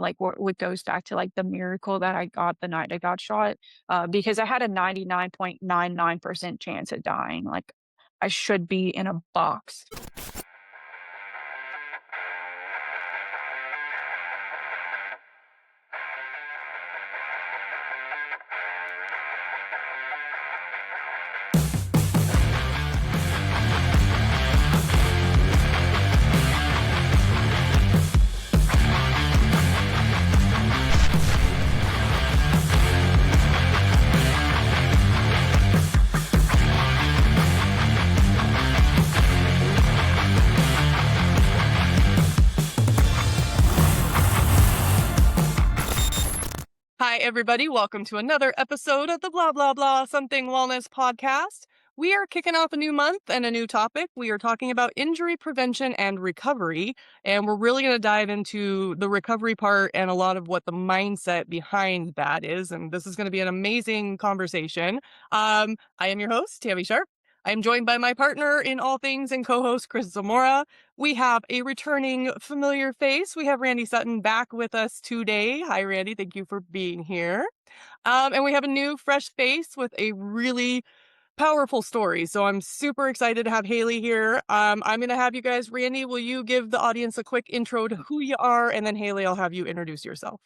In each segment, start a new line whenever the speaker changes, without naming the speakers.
like what goes back to like the miracle that I got the night I got shot, because I had a 99.99% chance of dying. Like I should be in a box.
Hi, everybody. Welcome to another episode of the Blah, Blah, Blah Something Wellness Podcast. We are kicking off a new month and a new topic. We are talking about injury prevention and recovery, and we're really going to dive into the recovery part and a lot of what the mindset behind that is. And this is going to be an amazing conversation. I am your host, Tami Sharp. I am joined by my partner in all things and co-host Chris Zamora. We have a returning familiar face. We have Randy Sutton back with us today. Hi, Randy. Thank you for being here. And we have a new fresh face with a really powerful story. So I'm super excited to have Hali here. I'm going to have you guys, Randy, will you give the audience a quick intro to who you are? And then Hali, I'll have you introduce yourself.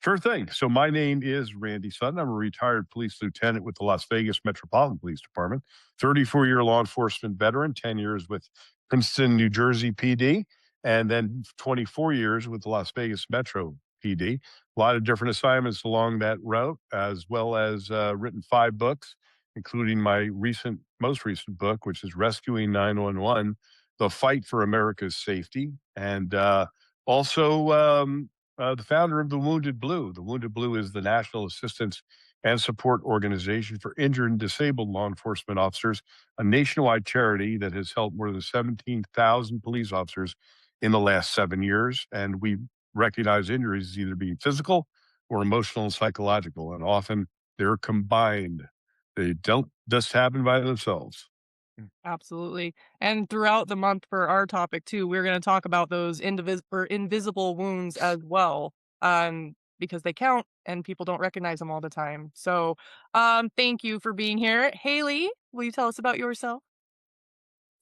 Sure thing. So my name is Randy Sutton. I'm a retired police lieutenant with the Las Vegas Metropolitan Police Department, 34-year law enforcement veteran, 10 years with Princeton, New Jersey PD, and then 24 years with the Las Vegas Metro PD. A lot of different assignments along that route, as well as written 5 books, including my most recent book, which is Rescuing 911, The Fight for America's Safety. And the founder of the Wounded Blue. The Wounded Blue is the national assistance and support organization for injured and disabled law enforcement officers, a nationwide charity that has helped more than 17,000 police officers in the last 7 years. And we recognize injuries as either being physical or emotional and psychological, and often they're combined. They don't just happen by themselves.
Absolutely. And throughout the month for our topic too, we're going to talk about those invisible wounds as well, because they count and people don't recognize them all the time. So thank you for being here. Hali, will you tell us about yourself?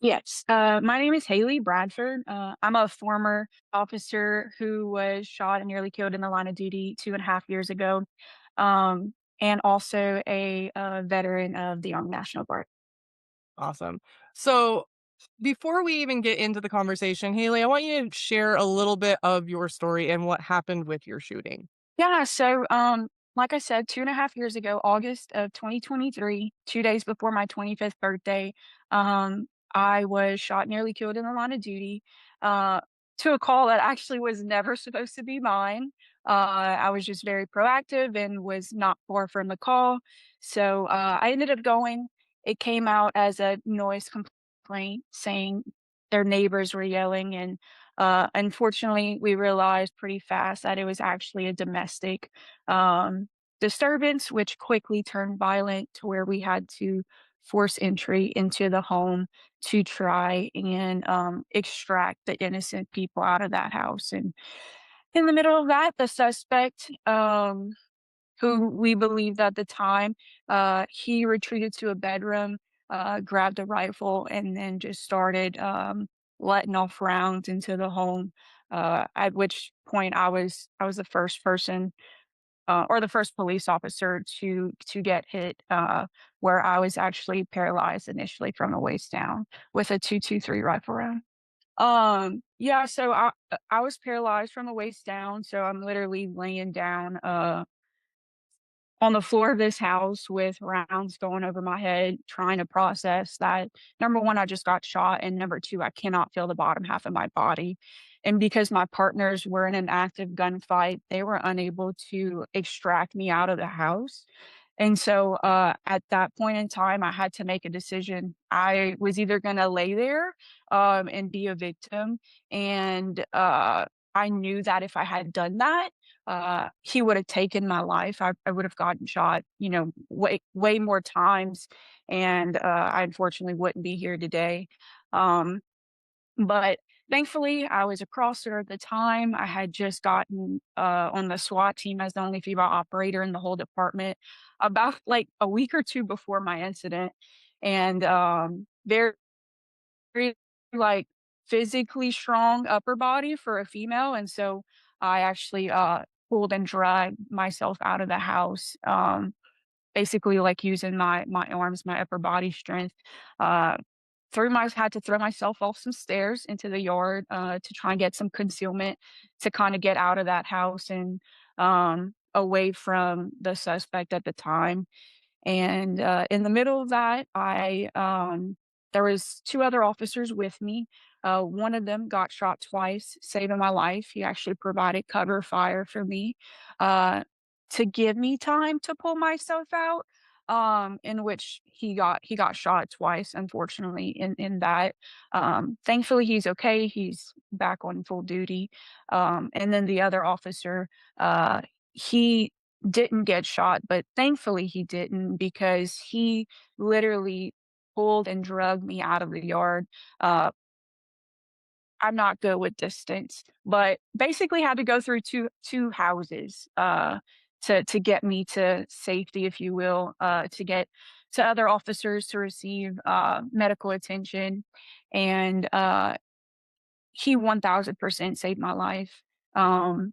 Yes, my name is Hali Bradford. I'm a former officer who was shot and nearly killed in the line of duty 2.5 years ago, and also a veteran of the Army National Guard.
Awesome. So before we even get into the conversation, Hali, I want you to share a little bit of your story and what happened with your shooting.
Yeah, so like I said, 2.5 years ago, August of 2023, 2 days before my 25th birthday, I was shot, nearly killed in the line of duty, uh, to a call that actually was never supposed to be mine. I was just very proactive and was not far from the call. So I ended up going. It came out as a noise complaint saying their neighbors were yelling, and unfortunately, we realized pretty fast that it was actually a domestic um, disturbance, which quickly turned violent to where we had to force entry into the home to try and extract the innocent people out of that house. And in the middle of that, the suspect, who we believed at the time, he retreated to a bedroom, grabbed a rifle, and then just started letting off rounds into the home. At which point, I was the first person, or the first police officer to get hit, where I was actually paralyzed initially from the waist down with a 223 rifle round. Yeah, so I was paralyzed from the waist down, so I'm literally laying down on the floor of this house with rounds going over my head, trying to process that. Number one, I just got shot, and number two, I cannot feel the bottom half of my body. And because my partners were in an active gunfight, they were unable to extract me out of the house. And so at that point in time, I had to make a decision. I was either going to lay there and be a victim. And I knew that if I had done that, he would have taken my life. I would have gotten shot, way more times. And I unfortunately wouldn't be here today. But Thankfully, I was a crosser at the time. I had just gotten on the SWAT team as the only female operator in the whole department about like a week or two before my incident. And very, very like physically strong upper body for a female. And so I actually pulled and dragged myself out of the house. Basically like using my arms, my upper body strength. Uh, threw my had to throw myself off some stairs into the yard, to try and get some concealment to kinda get out of that house and, away from the suspect at the time. And, in the middle of that, there was 2 other officers with me. One of them got shot twice, saving my life. He actually provided cover fire for me, uh, to give me time to pull myself out, in which he got shot twice, unfortunately, in that. Thankfully, he's okay. He's back on full duty. And then the other officer, he didn't get shot, but thankfully he didn't because he literally pulled and dragged me out of the yard. Uh, I'm not good with distance, but basically had to go through two houses to get me to safety, if you will, to get to other officers to receive medical attention, and he 1000% saved my life. Um,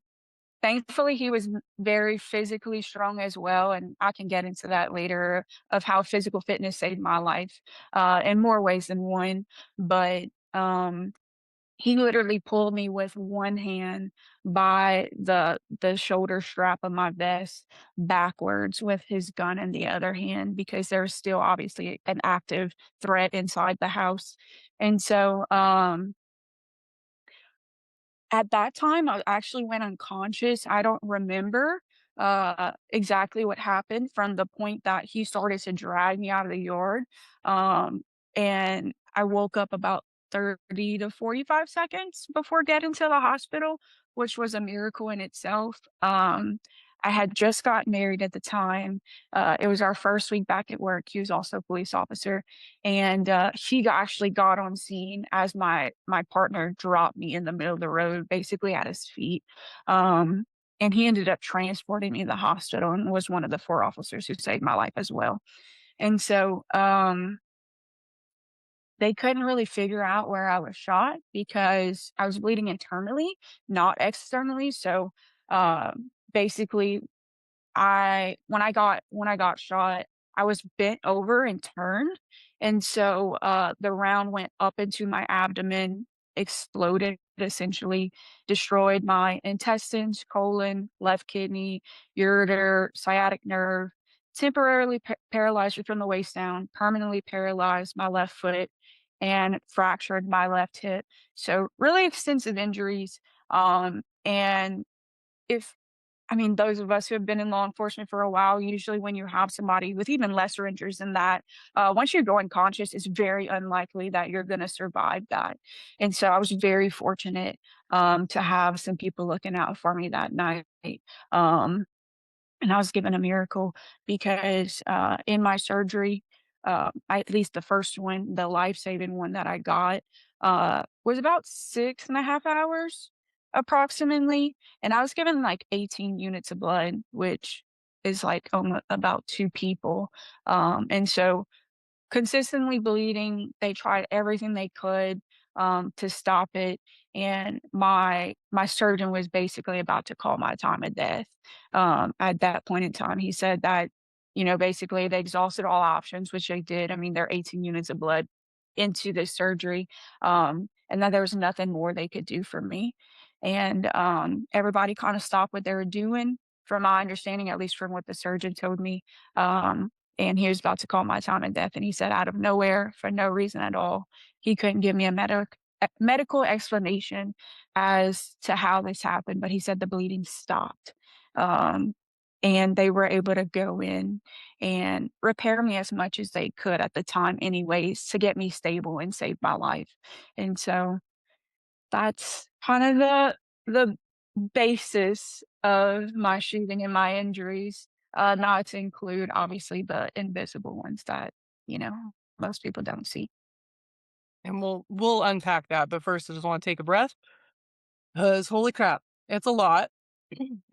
Thankfully, he was very physically strong as well, and I can get into that later of how physical fitness saved my life, in more ways than one. But, he literally pulled me with one hand by the shoulder strap of my vest backwards with his gun in the other hand because there's still obviously an active threat inside the house. And so, at that time, I actually went unconscious. I don't remember, exactly what happened from the point that he started to drag me out of the yard, um, and I woke up about 30 to 45 seconds before getting to the hospital, which was a miracle in itself. I had just got married at the time. It was our first week back at work. He was also a police officer, and actually got on scene as my partner dropped me in the middle of the road, basically at his feet. Um, and he ended up transporting me to the hospital and was one of the 4 officers who saved my life as well. And so, they couldn't really figure out where I was shot because I was bleeding internally, not externally. So, basically when I got shot, I was bent over and turned, and so, the round went up into my abdomen, exploded, essentially, destroyed my intestines, colon, left kidney, ureter, sciatic nerve, temporarily paralyzed me from the waist down, permanently paralyzed my left foot, and fractured my left hip. So, really extensive injuries, and if I mean, those of us who have been in law enforcement for a while, usually when you have somebody with even lesser injuries than that, once you go unconscious, it's very unlikely that you're going to survive that. And so I was very fortunate to have some people looking out for me that night. Um, and I was given a miracle because, in my surgery, at least the first one, the life-saving one that I got, was about 6.5 hours approximately, and I was given, like, 18 units of blood, which is, like, about 2 people, and so consistently bleeding. They tried everything they could, to stop it, and my surgeon was basically about to call my time of death. At that point in time, he said that, basically they exhausted all options, which they did. I mean, they're 18 units of blood into this surgery, and that there was nothing more they could do for me. And everybody kind of stopped what they were doing, from my understanding, at least from what the surgeon told me. Um, and he was about to call my time of death, and he said out of nowhere, for no reason at all, he couldn't give me a medical explanation as to how this happened, but he said the bleeding stopped. Um, and they were able to go in and repair me as much as they could at the time anyways to get me stable and save my life. And so that's kind of the basis of my shooting and my injuries, not to include, obviously, the invisible ones that, you know, most people don't see.
And we'll unpack that, but first I just wanna take a breath, 'cause holy crap, it's a lot.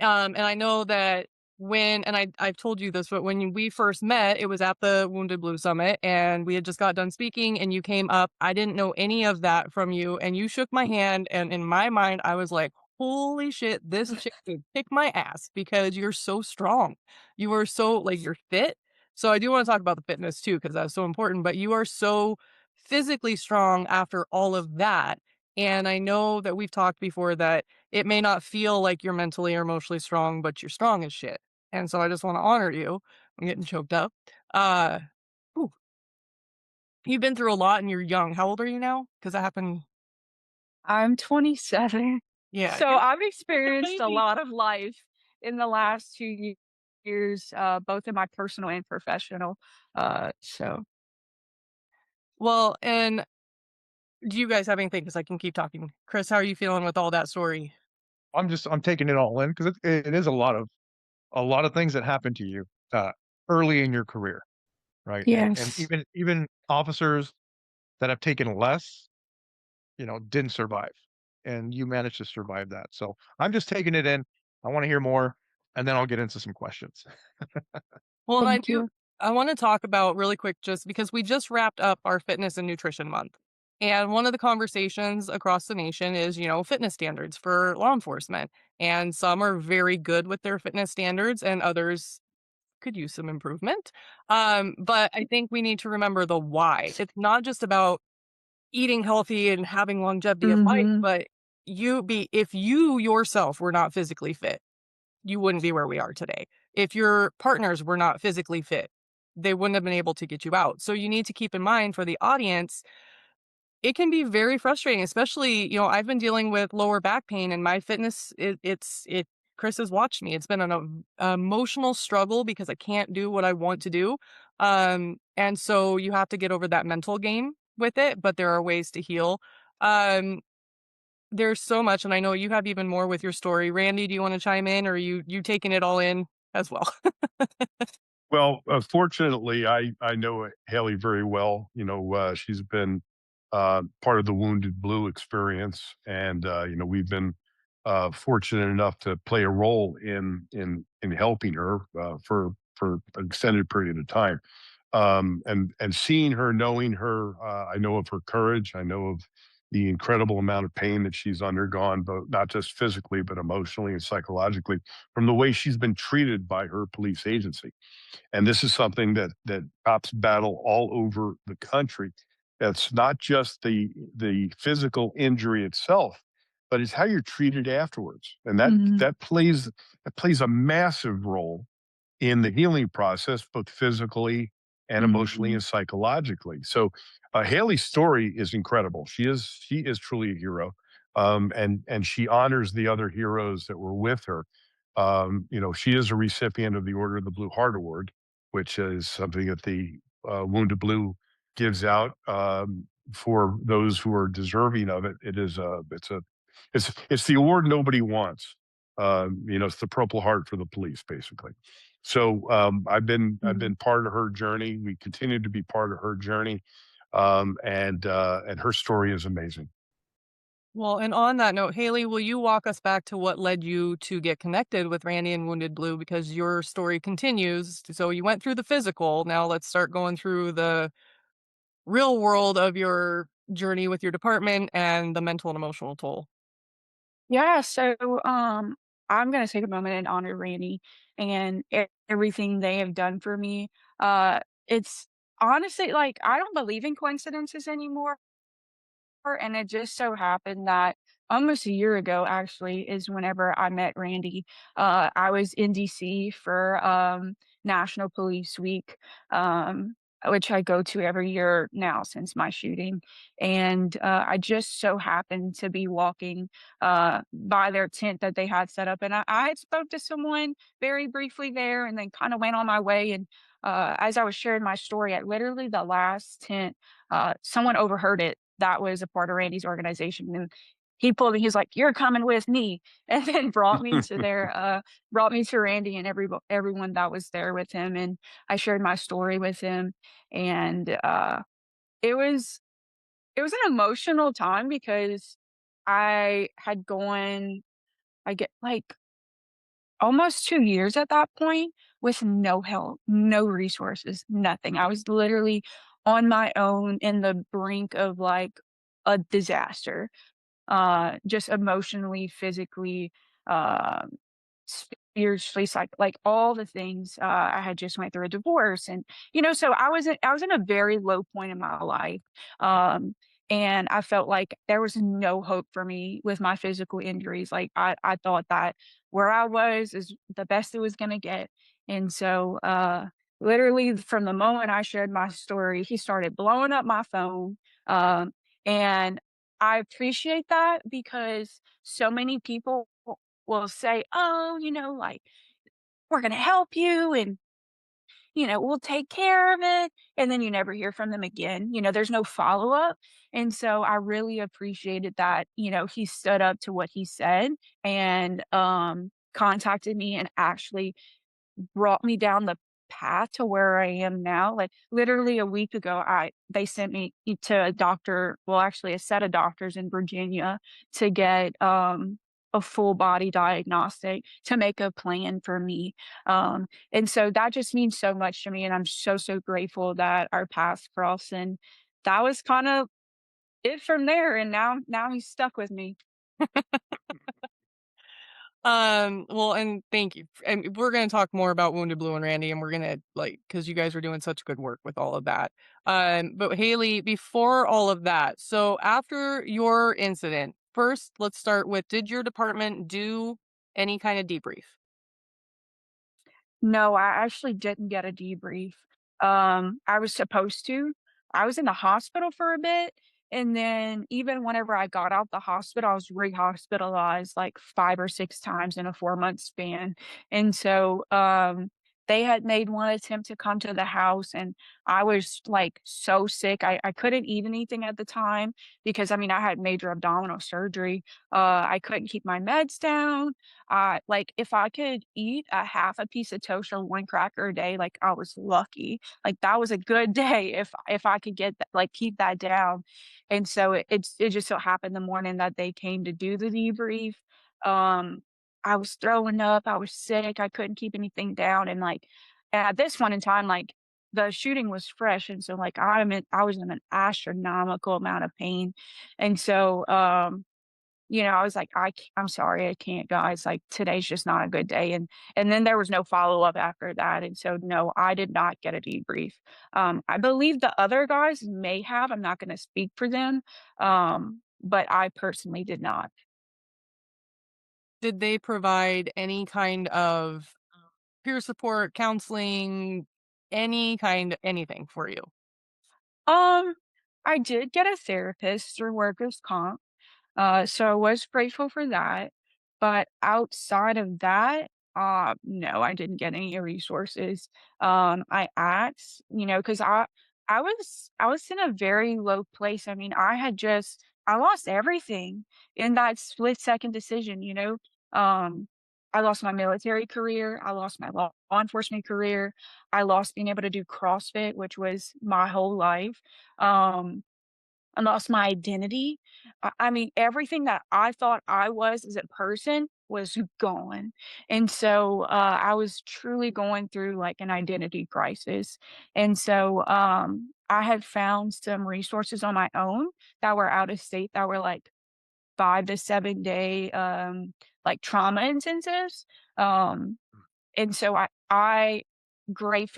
And I know that I've told you this, but when we first met, it was at the Wounded Blue Summit, and we had just got done speaking, and you came up. I didn't know any of that from you, and you shook my hand, and in my mind, I was like, "Holy shit, this chick could kick my ass because you're so strong." You are so like, you're fit. So I do wanna talk about the fitness too, because that's so important, but you are so physically strong after all of that, and I know that we've talked before that it may not feel like you're mentally or emotionally strong, but you're strong as shit. And so I just wanna honor you. I'm getting choked up. Uh, Ooh, you've been through a lot and you're young. How old are you now? Because that happened.
I'm 27.
Yeah,
So
you're
I've
a
experienced a
baby.
lot of life in the last 2 years, both in my personal and professional. So
Well, and do you guys have anything? Because I can keep talking. Chris, how are you feeling with all that story?
I'm taking it all in because it is a lot of things that happen to you, early in your career, right? And
yes.
even officers that have taken less, didn't survive, and you managed to survive that. So I'm just taking it in. I wanna hear more, and then I'll get into some questions.
Well, and
Thank you.
I wanna talk about really quick just because we just wrapped up our fitness and nutrition month. And one of the conversations across the nation is, fitness standards for law enforcement. And some are very good with their fitness standards and others could use some improvement. But I think we need to remember the why. It's not just about eating healthy and having longevity of life,
Mhm.
but if you yourself were not physically fit, you wouldn't be where we are today. If your partners were not physically fit, they wouldn't have been able to get you out. So you need to keep in mind for the audience, it can be very frustrating, especially, I've been dealing with lower back pain and my fitness, Chris has watched me. It's been an emotional struggle because I can't do what I want to do. And so you have to get over that mental game with it, but there are ways to heal. Um, there's so much, and I know you have even more with your story. Randy, do you want to chime in, or are you taking it all in as well?
Well, fortunately, I know Haley very well. She's been part of the Wounded Blue experience, and we've been fortunate enough to play a role in helping her for an extended period of time. And seeing her, knowing her, I know of her courage. I know of the incredible amount of pain that she's undergone, but not just physically, but emotionally and psychologically, from the way she's been treated by her police agency. And this is something that cops battle all over the country. That's not just the physical injury itself, but it's how you're treated afterwards, and
Mhm.
that plays a massive role in the healing process, both physically and emotionally
Mhm.
and psychologically. So, Haley's story is incredible. She is truly a hero, and she honors the other heroes that were with her. She is a recipient of the Order of the Blue Heart Award, which is something that the Wounded Blue gives out for those who are deserving of it. It's the award nobody wants. It's the Purple Heart for the police, basically. So I've been
Mhm.
part of her journey. We continue to be part of her journey, and her story is amazing.
Well, and on that note, Haley, will you walk us back to what led you to get connected with Randy and Wounded Blue? Because your story continues. So you went through the physical. Now let's start going through the real world of your journey with your department and the mental and emotional toll.
Yeah, so, I'm gonna take a moment and honor Randy and everything they have done for me. It's honestly, like, I don't believe in coincidences anymore. And it just so happened that almost a year ago, actually, is whenever I met Randy. I was in DC for National Police Week, which I go to every year now since my shooting. And I just so happened to be walking by their tent that they had set up. And I had spoke to someone very briefly there and then kind of went on my way. And as I was sharing my story at literally the last tent, someone overheard it that was a part of Randy's organization, and he pulled me, he's like, "You're coming with me," and then brought me to Randy and everyone that was there with him, and I shared my story with him, and, it was it was an emotional time because I had gone, I get like almost 2 years at that point with no help, no resources, nothing. I was literally on my own in the brink of, like, a disaster, just emotionally, physically, um, spiritually, like all the things. I had just went through a divorce, and so I was in a very low point in my life, um, and I felt like there was no hope for me with my physical injuries. Like I thought that where I was is the best it was gonna get, and so literally from the moment I shared my story, he started blowing up my phone, um, and I appreciate that because so many people will say, "Oh, like, we're gonna help you and, we'll take care of it." And then you never hear from them again. There's no follow-up. And so I really appreciated that, he stood up to what he said and contacted me and actually brought me down the path to where I am now. Like literally a week ago, they sent me to a doctor, well, actually a set of doctors in Virginia to get a full body diagnostic to make a plan for me. And so that just means so much to me. And I'm so, so grateful that our paths crossed. And that was kind of it from there. And now he's stuck with me.
Well, and thank you. And we're going to talk more about Wounded Blue and Randy, and we're going to because you guys are doing such good work with all of that. But Haley, before all of that, so after your incident, first, let's start with, did your department do any kind of debrief?
No, I actually didn't get a debrief. I was supposed to. I was in the hospital for a bit, and then even whenever I got out the hospital, I was re-hospitalized like 5 or 6 times in a 4-month span. And so, they had made one attempt to come to the house, and I was, like, so sick. I couldn't eat anything at the time because, I mean, I had major abdominal surgery. I couldn't keep my meds down. Like, if I could eat a half a piece of toast or 1 cracker a day, like, I was lucky. Like, that was a good day if I could get that, like, keep that down. And so it just so happened the morning that they came to do the debrief, um, I was throwing up, I was sick, I couldn't keep anything down, and, like, at this point in time, like, the shooting was fresh, and so, like, I was in an astronomical amount of pain. And so, I was like, I'm sorry, I can't, guys. Like today's just not a good day." And then there was no follow-up after that. And so no, I did not get a debrief. I believe the other guys may have. I'm not gonna speak for them. But I personally did not.
Did they provide any kind of peer support, counseling, any kind anything for you?
Um, I did get a therapist through workers' comp. So I was grateful for that. But outside of that, no, I didn't get any resources. I asked, because I was in a very low place. I mean, I lost everything in that split second decision. I lost my military career, I lost my law enforcement career, I lost being able to do CrossFit, which was my whole life. Um, I lost my identity. I mean, everything that I thought I was as a person was gone. And so I was truly going through like an identity crisis. And so I had found some resources on my own that were out of state that were like 5 to 7 day like trauma intensives. Um, and so I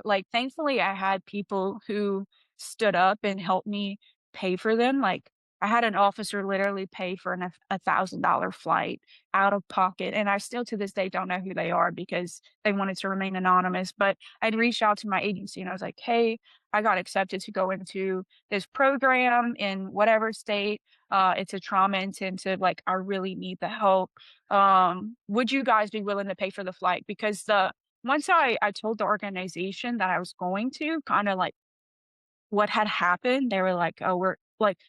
like, thankfully, I had people who stood up and helped me pay for them, like, I had an officer literally pay for a $1,000 flight out of pocket, and I still to this day don't know who they are because they wanted to remain anonymous. But I'd reached out to my agency and I was like, "Hey, I got accepted to go into this program in whatever state, it's a trauma intensive, like, I really need the help. Would you guys be willing to pay for the flight?" Because the once I told the organization that I was going to, kinda like what had happened, they were like, "Oh,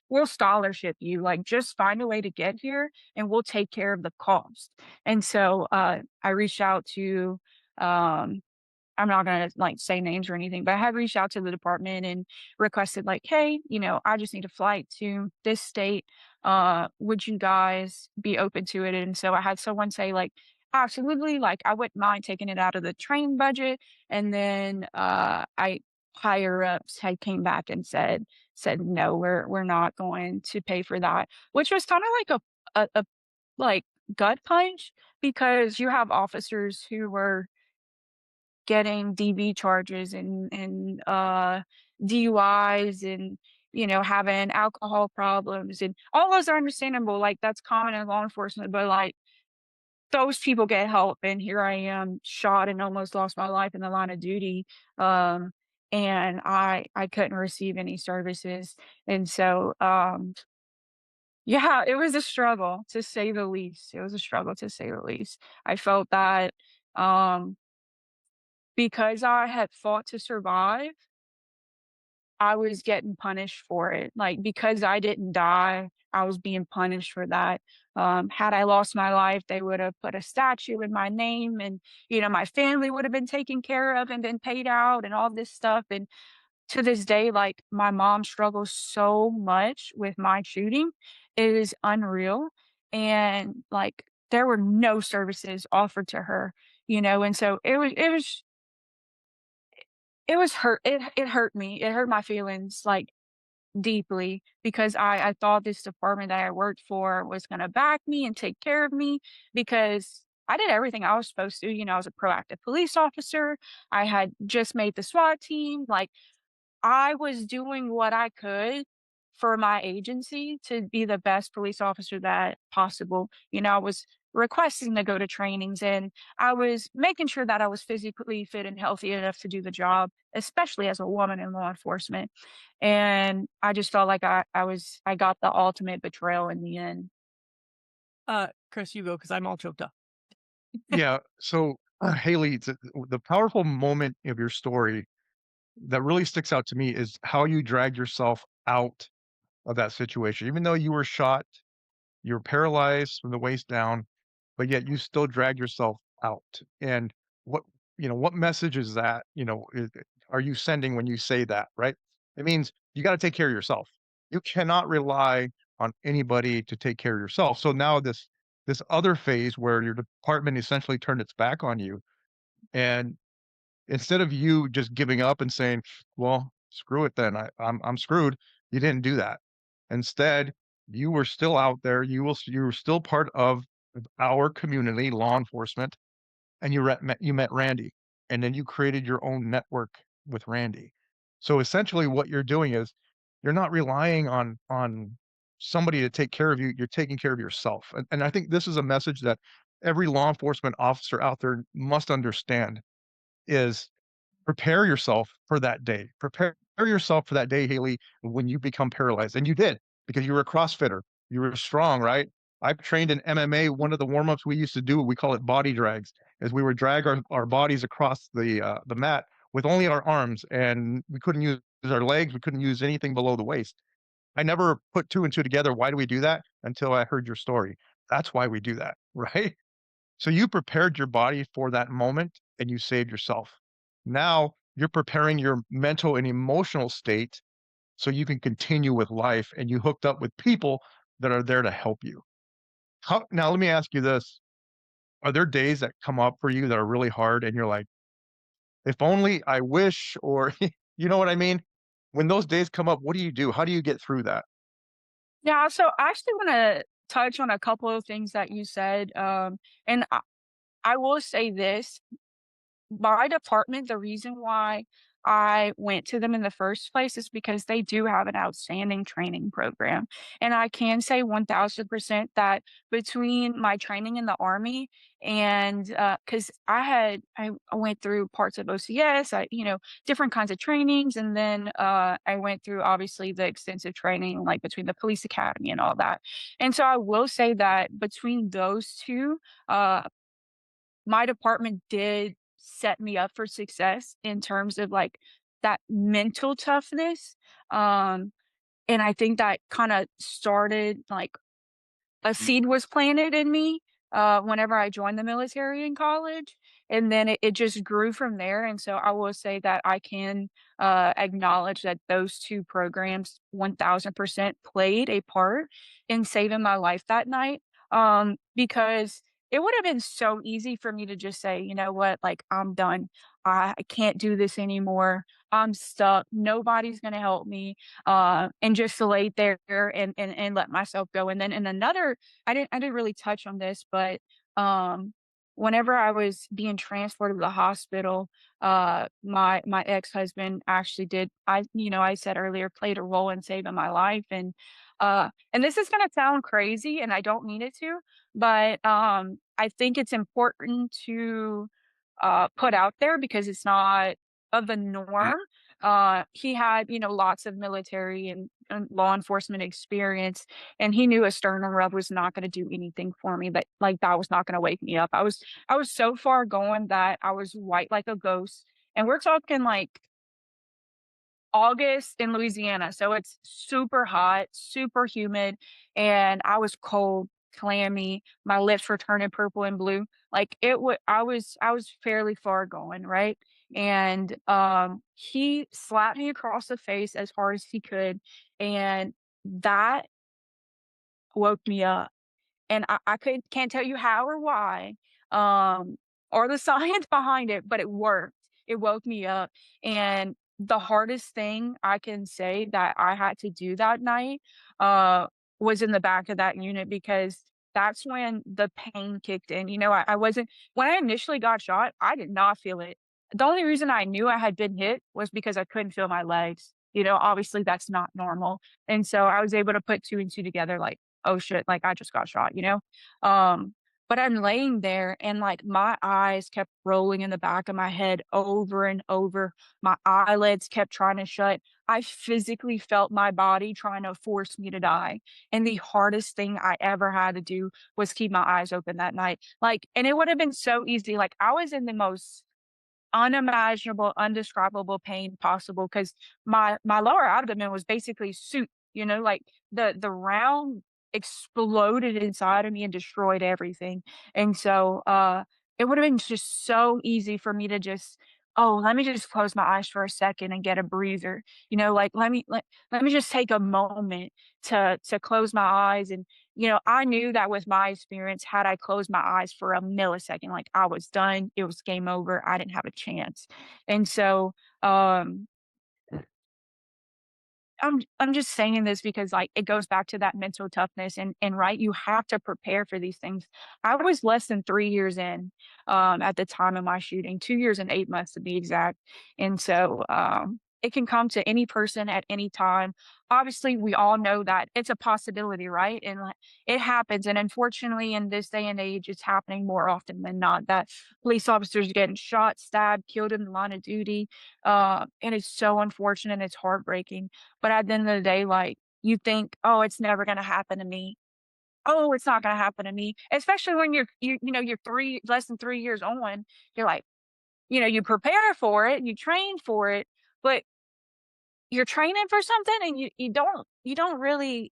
we'll scholarship you, like, just find a way to get here, and we'll take care of the cost." And so, I reached out to, um I'm not gonna, like, say names or anything, but I had reached out to the department and requested, like, "Hey, I just need a flight to this state. Would you guys be open to it?" And so I had someone say, like, "Absolutely, like, I wouldn't mind taking it out of the train budget." And then, I higher ups had came back and said, "No, we're not going to pay for that," which was kinda like a, like, gut punch because you have officers who were getting DV charges and DUIs and, having alcohol problems, and all those are understandable, like, that's common in law enforcement, but, like, those people get help, and here I am shot and almost lost my life in the line of duty, and I couldn't receive any services, and so, yeah, it was a struggle, to say the least. It was a struggle, to say the least. I felt that, um, because I had fought to survive, I was getting punished for it. Like, because I didn't die, I was being punished for that. Had I lost my life, they would have put a statue in my name and, my family would have been taken care of and been paid out and all this stuff. And to this day, like, my mom struggles so much with my shooting. It is unreal. And, like, there were no services offered to her, and so it was it hurt me. It hurt my feelings, like, deeply because I thought this department that I worked for was gonna back me and take care of me because I did everything I was supposed to, I was a proactive police officer. I had just made the SWAT team, like, I was doing what I could for my agency to be the best police officer that possible. I was requesting to go to trainings and I was making sure that I was physically fit and healthy enough to do the job, especially as a woman in law enforcement. And I just felt like I got the ultimate betrayal in the end.
Chris, you go because I'm all choked up.
Yeah. So, Haley, the powerful moment of your story that really sticks out to me is how you dragged yourself out of that situation. Even though you were shot, you're paralyzed from the waist down, but yet you still drag yourself out. And what what message is that? Are you sending when you say that? Right? It means you got to take care of yourself. You cannot rely on anybody to take care of yourself. So now this other phase where your department essentially turned its back on you, and instead of you just giving up and saying, "Well, screw it then. I'm screwed." You didn't do that. Instead, you were still out there. You were still part of our community, law enforcement, and you met Randy, and then you created your own network with Randy. So essentially, what you're doing is you're not relying on somebody to take care of you. You're taking care of yourself, and I think this is a message that every law enforcement officer out there must understand is prepare yourself for that day. Prepare yourself for that day, Haley, when you become paralyzed. And you did because you were a CrossFitter. You were strong, right? I've trained in MMA. One of the warm-ups we used to do, we call it body drags, is we would drag our bodies across the mat with only our arms, and we couldn't use our legs. We couldn't use anything below the waist. I never put two and two together. Why do we do that? Until I heard your story. That's why we do that, right? So you prepared your body for that moment and you saved yourself. Now you're preparing your mental and emotional state so you can continue with life and you hooked up with people that are there to help you. Now let me ask you this. Are there days that come up for you that are really hard and you're like, if only I wish, or you know what I mean? When those days come up, what do you do? How do you get through that?
Yeah, so I actually wanna touch on a couple of things that you said, and I will say this. My department, the reason why I went to them in the first place is because they do have an outstanding training program. And I can say 1000% that between my training in the Army and because I went through parts of OCS, different kinds of trainings, and then I went through obviously the extensive training like between the police academy and all that. And so I will say that between those two, uh, my department did set me up for success in terms of, like, that mental toughness, and I think that kinda started, like, a seed was planted in me, whenever I joined the military in college, and then it just grew from there. And so I will say that I can acknowledge that those two programs 1000% played a part in saving my life that night. Because it would have been so easy for me to just say, you know what, like, I'm done. I can't do this anymore. I'm stuck. Nobody's going to help me. And just to lay there and let myself go. And then in another, I didn't really touch on this, but um, whenever I was being transported to the hospital, my ex-husband actually did, I said earlier, played a role in saving my life. And this is gonna sound crazy, and I don't mean it to, but I think it's important to put out there because it's not of the norm. He had, lots of military and law enforcement experience, and he knew a sternum rub was not going to do anything for me. That like that was not going to wake me up. I was so far gone that I was white like a ghost, and we're talking like August in Louisiana, so it's super hot, super humid, and I was cold, clammy, my lips were turning purple and blue. Like I was fairly far gone, right? And he slapped me across the face as hard as he could, and that woke me up. And I can't tell you how or why, or the science behind it, but it worked. It woke me up, and the hardest thing I can say that I had to do that night, was in the back of that unit because that's when the pain kicked in. I wasn't when I initially got shot, I did not feel it. The only reason I knew I had been hit was because I couldn't feel my legs. Obviously, that's not normal, and so I was able to put 2 and 2 together, like, "Oh, shit, like, I just got shot," you know? But I'm laying there and, like, my eyes kept rolling in the back of my head over and over. My eyelids kept trying to shut. I physically felt my body trying to force me to die, and the hardest thing I ever had to do was keep my eyes open that night. Like and it would have been so easy, like, I was in the most unimaginable, undescribable pain possible because my lower abdomen was basically soup, like the round exploded inside of me and destroyed everything. And so it would have been just so easy for me to just, oh, let me just close my eyes for a second and get a breather. Like let me just take a moment to close my eyes. And I knew that with my experience, had I closed my eyes for a millisecond, like I was done, it was game over. I didn't have a chance. And so, um, I'm just saying this because like it goes back to that mental toughness and right, you have to prepare for these things. I was less than 3 years in at the time of my shooting, 2 years and 8 months to be exact. And so it can come to any person at any time. Obviously, we all know that it's a possibility, right? And like, it happens. And unfortunately, in this day and age, it's happening more often than not that police officers are getting shot, stabbed, killed in the line of duty. And it's so unfortunate. And it's heartbreaking, but at the end of the day, like, you think, "Oh, it's never gonna happen to me. Oh, it's not gonna happen to me." Especially when you're 3 less than 3 years on, you're like, you prepare for it, you train for it, but you're training for something and you don't really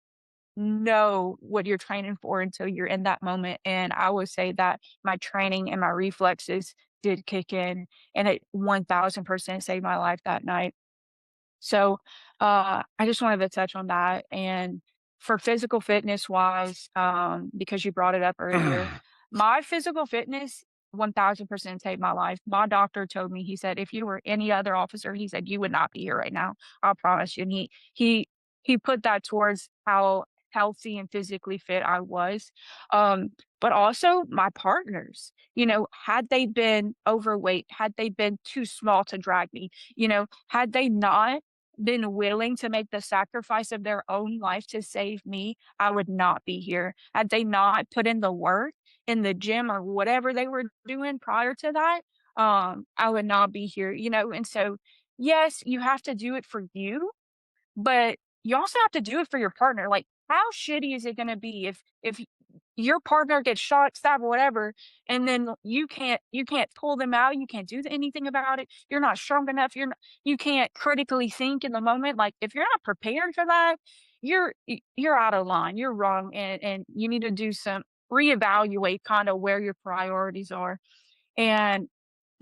know what you're training for until you're in that moment, and I would say that my training and my reflexes did kick in, and it 1000% saved my life that night. So, I just wanted to touch on that. And for physical fitness wise, because you brought it up earlier, my physical fitness 1000% saved my life. My doctor told me, he said, if you were any other officer, he said, you would not be here right now. I promise you. And he put that towards how healthy and physically fit I was. But also my partners, had they been overweight, had they been too small to drag me, had they not been willing to make the sacrifice of their own life to save me, I would not be here. Had they not put in the work in the gym or whatever they were doing prior to that, I would not be here, And so, yes, you have to do it for you, but you also have to do it for your partner. Like, how shitty is it gonna be if your partner gets shot, stabbed, whatever, and then you can't pull them out, you can't do anything about it. You're not strong enough. You can't critically think in the moment. Like, if you're not prepared for that, you're out of line. You're wrong, and you need to do some reevaluate kind of where your priorities are. And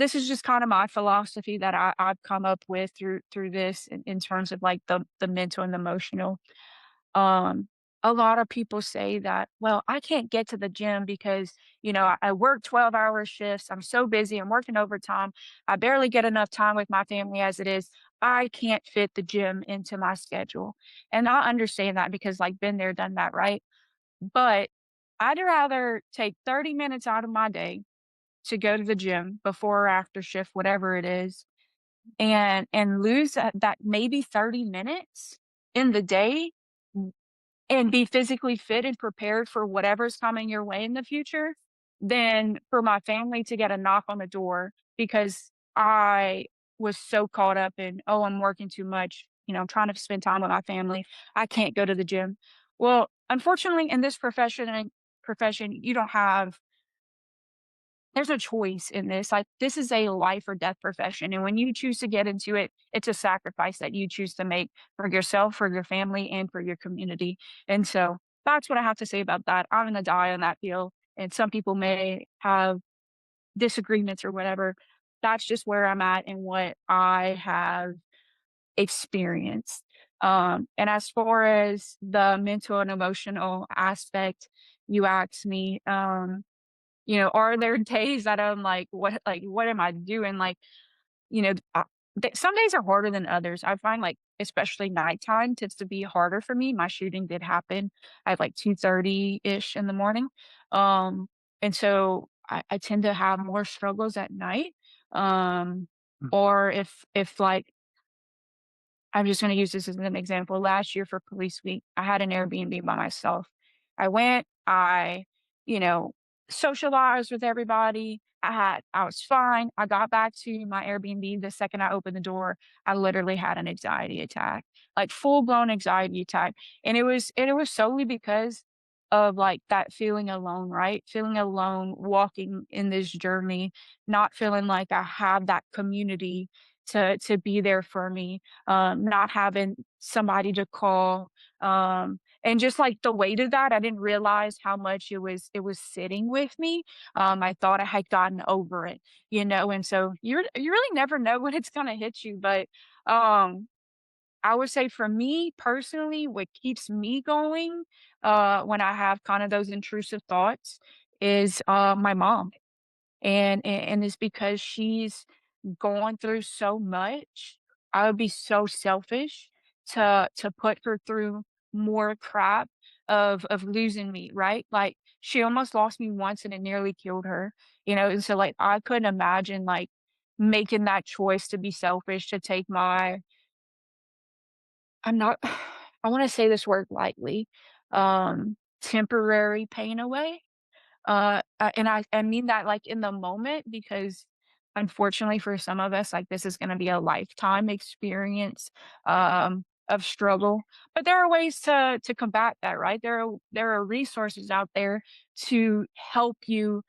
this is just kind of my philosophy that I've come up with through this in terms of like the mental and emotional. Um, a lot of people say that, well, I can't get to the gym because, I work 12-hour shifts. I'm so busy. I'm working overtime. I barely get enough time with my family as it is. I can't fit the gym into my schedule. And I understand that because, like, been there, done that, right? But I'd rather take 30 minutes out of my day to go to the gym before or after shift, whatever it is, and lose that maybe 30 minutes in the day and be physically fit and prepared for whatever's coming your way in the future, than for my family to get a knock on the door because I was so caught up in, "Oh, I'm working too much, I'm trying to spend time with my family. I can't go to the gym." Well, unfortunately, in this profession, you don't have there's no choice in this. Like, this is a life or death profession, and when you choose to get into it, it's a sacrifice that you choose to make for yourself, for your family, and for your community. And so that's what I have to say about that. I'm gonna die on that hill, and some people may have disagreements or whatever. That's just where I'm at and what I have experienced. And as far as the mental and emotional aspect, you asked me, are there days that I'm like, what am I doing? Like, you know, uh, some days are harder than others. I find like, especially nighttime tends to be harder for me. My shooting did happen at like 2:30 ish in the morning. Um, and so I tend to have more struggles at night. Um,
Mm.
or if like I'm just gonna use this as an example. Last year for Police Week, I had an Airbnb by myself. I went, you know, socialized with everybody. I was fine. I got back to my Airbnb the second I opened the door, I literally had an anxiety attack, like full-blown anxiety attack. And it was solely because of like that feeling alone, right? Feeling alone walking in this journey, not feeling like I have that community to be there for me, not having somebody to call, and just like the weight of that, I didn't realize how much it was sitting with me. I thought I had gotten over it, and so you really never know when it's gonna hit you. But um, I would say for me personally, what keeps me going, when I have kind of those intrusive thoughts, is my mom, and it's because she's going through so much. I would be so selfish to put her through more crap of losing me, right? Like, she almost lost me once and it nearly killed her, and so, like, I couldn't imagine, like, making that choice to be selfish, to take my I'm not I wanna say this word lightly, temporary pain away. And I mean that, like, in the moment because, unfortunately, for some of us, like, this is gonna be a lifetime experience, of struggle, but there are ways to combat that, right? There are resources out there to help you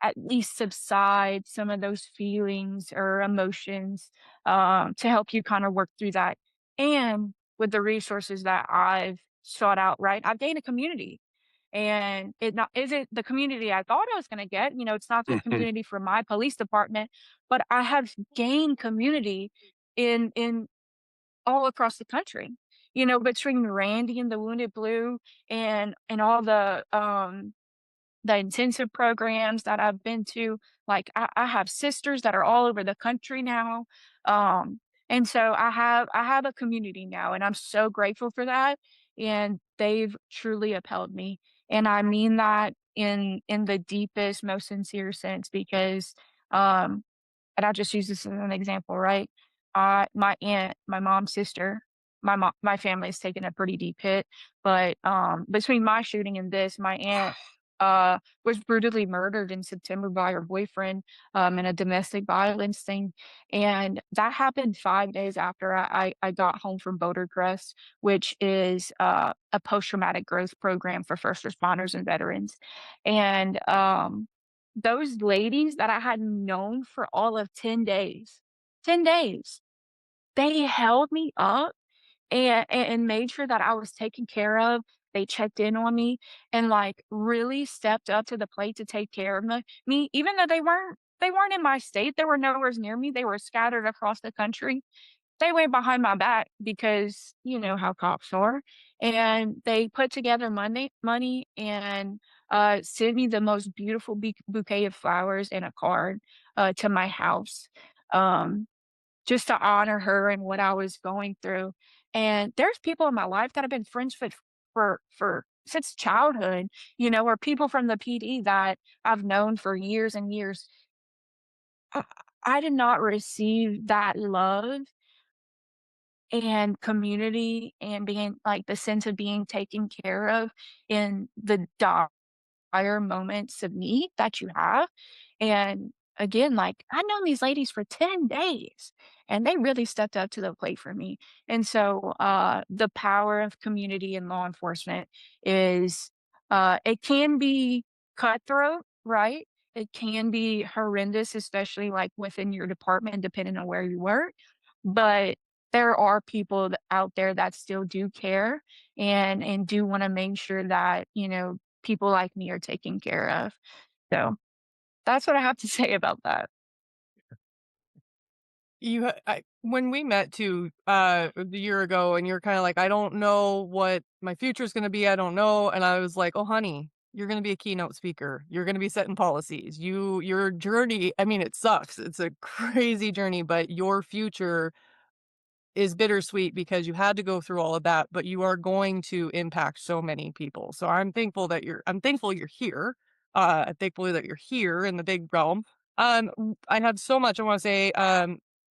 at least subside some of those feelings or emotions, to help you kinda work through that. And with the resources that I've sought out, right, I've gained a community, and it not isn't the community I thought I was gonna get. It's not the community for my police department, but I have gained community in all across the country, between Randy and the Wounded Blue and all the intensive programs that I've been to. Like, I have sisters that are all over the country now. And so I have a community now, and I'm so grateful for that. And they've truly upheld me. And I mean that in the deepest, most sincere sense because um and I'll just use this as an example, right? My aunt, my mom's sister, my family's taken a pretty deep hit, but, between my shooting and this, my aunt, was brutally murdered in September by her boyfriend, in a domestic violence thing, and that happened 5 days after I got home from Boulder Crest, which is, a post-traumatic growth program for first responders and veterans, and, those ladies that I had known for all of 10 days, they held me up and made sure that I was taken care of. They checked in on me and, like, really stepped up to the plate to take care of me, even though they weren't they weren't in my state, they were nowhere near me, they were scattered across the country. They went behind my back because you know how cops are, and they put together money and, sent me the most beautiful bouquet of flowers and a card, to my house, um, just to honor her and what I was going through. And there's people in my life that I've been friends with for since childhood, you know, or people from the PD that I've known for years and years. I I did not receive that love and community and being like the sense of being taken care of in the dire moments of need that you have. And again, like I've known these ladies for 10 days and they really stepped up to the plate for me. And so the power of community and law enforcement is it can be cutthroat, right? It can be horrendous, especially like within your department, depending on where you work. But there are people out there that still do care and do want to make sure that, you know, people like me are taken care of. So, that's what I have to say about that.
When we met too, a year ago, and you're kind of like, I don't know what my future is going to be. I don't know. And I was like, oh, honey, you're going to be a keynote speaker. You're going to be setting policies. Your journey, I mean, it sucks. It's a crazy journey, but your future is bittersweet because you had to go through all of that, but you are going to impact so many people. So I'm thankful you're here. I'm thankful that you're here in the big realm. I have so much I want to say.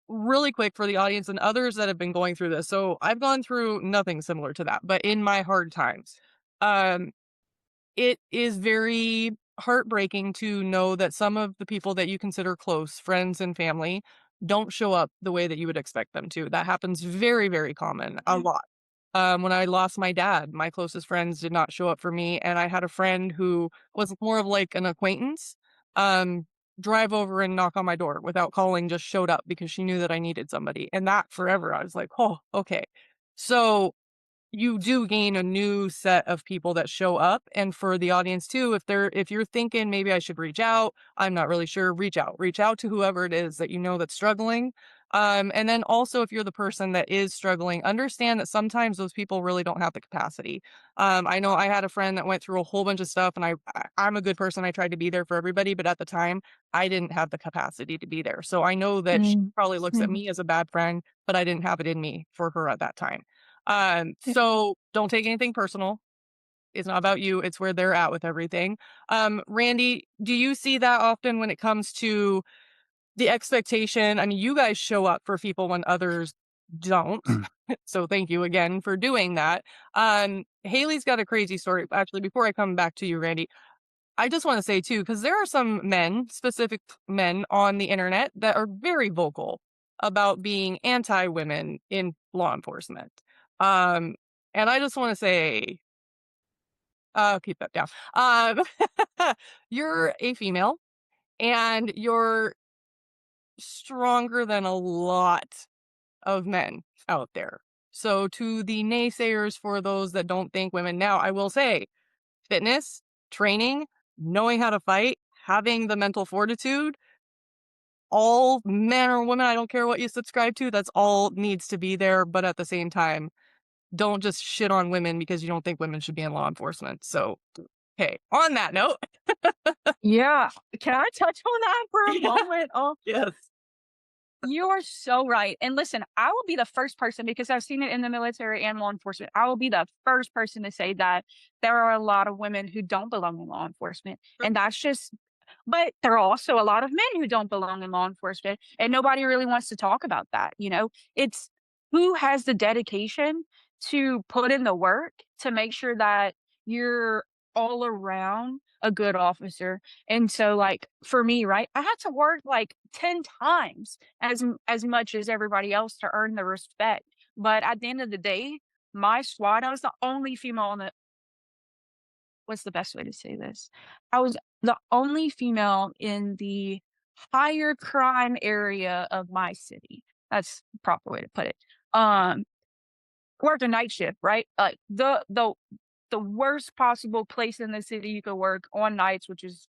Really quick for the audience and others that have been going through this. So I've gone through nothing similar to that, but in my hard times, um, it is very heartbreaking to know that some of the people that you consider close, friends and family, don't show up the way that you would expect them to. That happens very, very common, a lot. When I lost my dad, my closest friends did not show up for me, and I had a friend who was more of like an acquaintance, um, drive over and knock on my door without calling, just showed up because she knew that I needed somebody, and that forever, I was like, "Oh, okay." So you do gain a new set of people that show up. And for the audience too, if you're thinking maybe I should reach out, I'm not really sure, reach out to whoever it is that you know that's struggling. And then also if you're the person that is struggling, understand that sometimes those people really don't have the capacity. I know I had a friend that went through a whole bunch of stuff, and I'm a good person. I tried to be there for everybody, but at the time I didn't have the capacity to be there. So I know that she
Mm,
probably looks at
mhm,
me as a bad friend, but I didn't have it in me for her at that time.
yeah.
So don't take anything personal. It's not about you. It's where they're at with everything. Randy, do you see that often when it comes to the expectation? I mean, you guys show up for people when others don't. So thank you again for doing that. Haley's got a crazy story. Actually, before I come back to you, Randy, I just want to say too, because there are some men, specific men on the internet that are very vocal about being anti-women in law enforcement. Um, and I just want to say, keep that down. You're a female and you're stronger than a lot of men out there. So to the naysayers, for those that don't think women now, I will say fitness, training, knowing how to fight, having the mental fortitude, all men or women, I don't care what you subscribe to, that's all needs to be there. But at the same time, don't just shit on women because you don't think women should be in law enforcement. So, hey, on that note,
Yeah. Can I touch on that for a
yeah,
moment? Oh,
yes.
you are so right. And listen, I will be the first person because I've seen it in the military and law enforcement. I will be the first person to say that there are a lot of women who don't belong in law enforcement. And that's just, but there are also a lot of men who don't belong in law enforcement. And nobody really wants to talk about that. You know, it's who has the dedication to put in the work to make sure that you're all around a good officer. And so, like, for me, right, I had to work like 10 times as much as everybody else to earn the respect. But at the end of the day, my squad, I was the only female on the what's the best way to say this? I was the only female in the higher crime area of my city. That's the proper way to put it. Um, Worked a night shift, right? Like the worst possible place in the city you could work on nights, which is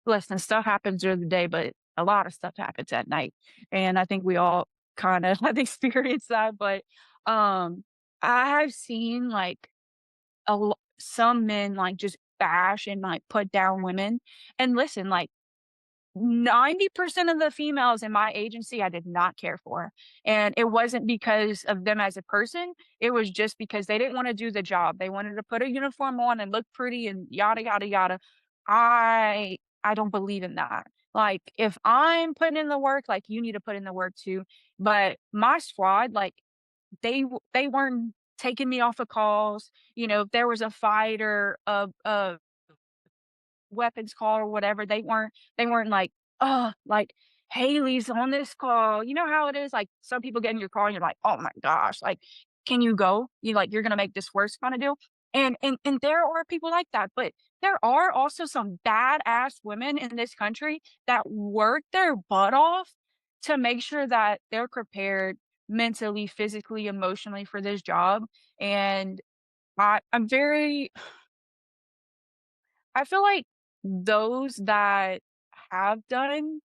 listen, stuff happens during the day, but a lot of stuff happens at night, and I think we all kinda have experienced that, but, I have seen, like, some men, like, just bash and, like, put down women, and listen, like, 90% of the females in my agency I did not care for, and it wasn't because of them as a person, it was just because they didn't wanna do the job. They wanted to put a uniform on and look pretty and yada, yada, yada. I don't believe in that. Like, if I'm putting in the work, like, you need to put in the work too, but my squad, like, they weren't taking me off of calls, if there was a fight or a weapons call or whatever, they weren't like, "Oh, like, Haley's on this call." You know how it is? Like, some people get in your car and you're like, "Oh my gosh, like, can you go? You're gonna make this worse," kinda deal. And there are people like that, but there are also some badass women in this country that work their butt off to make sure that they're prepared mentally, physically, emotionally for this job, and I'm very I feel like those that have done,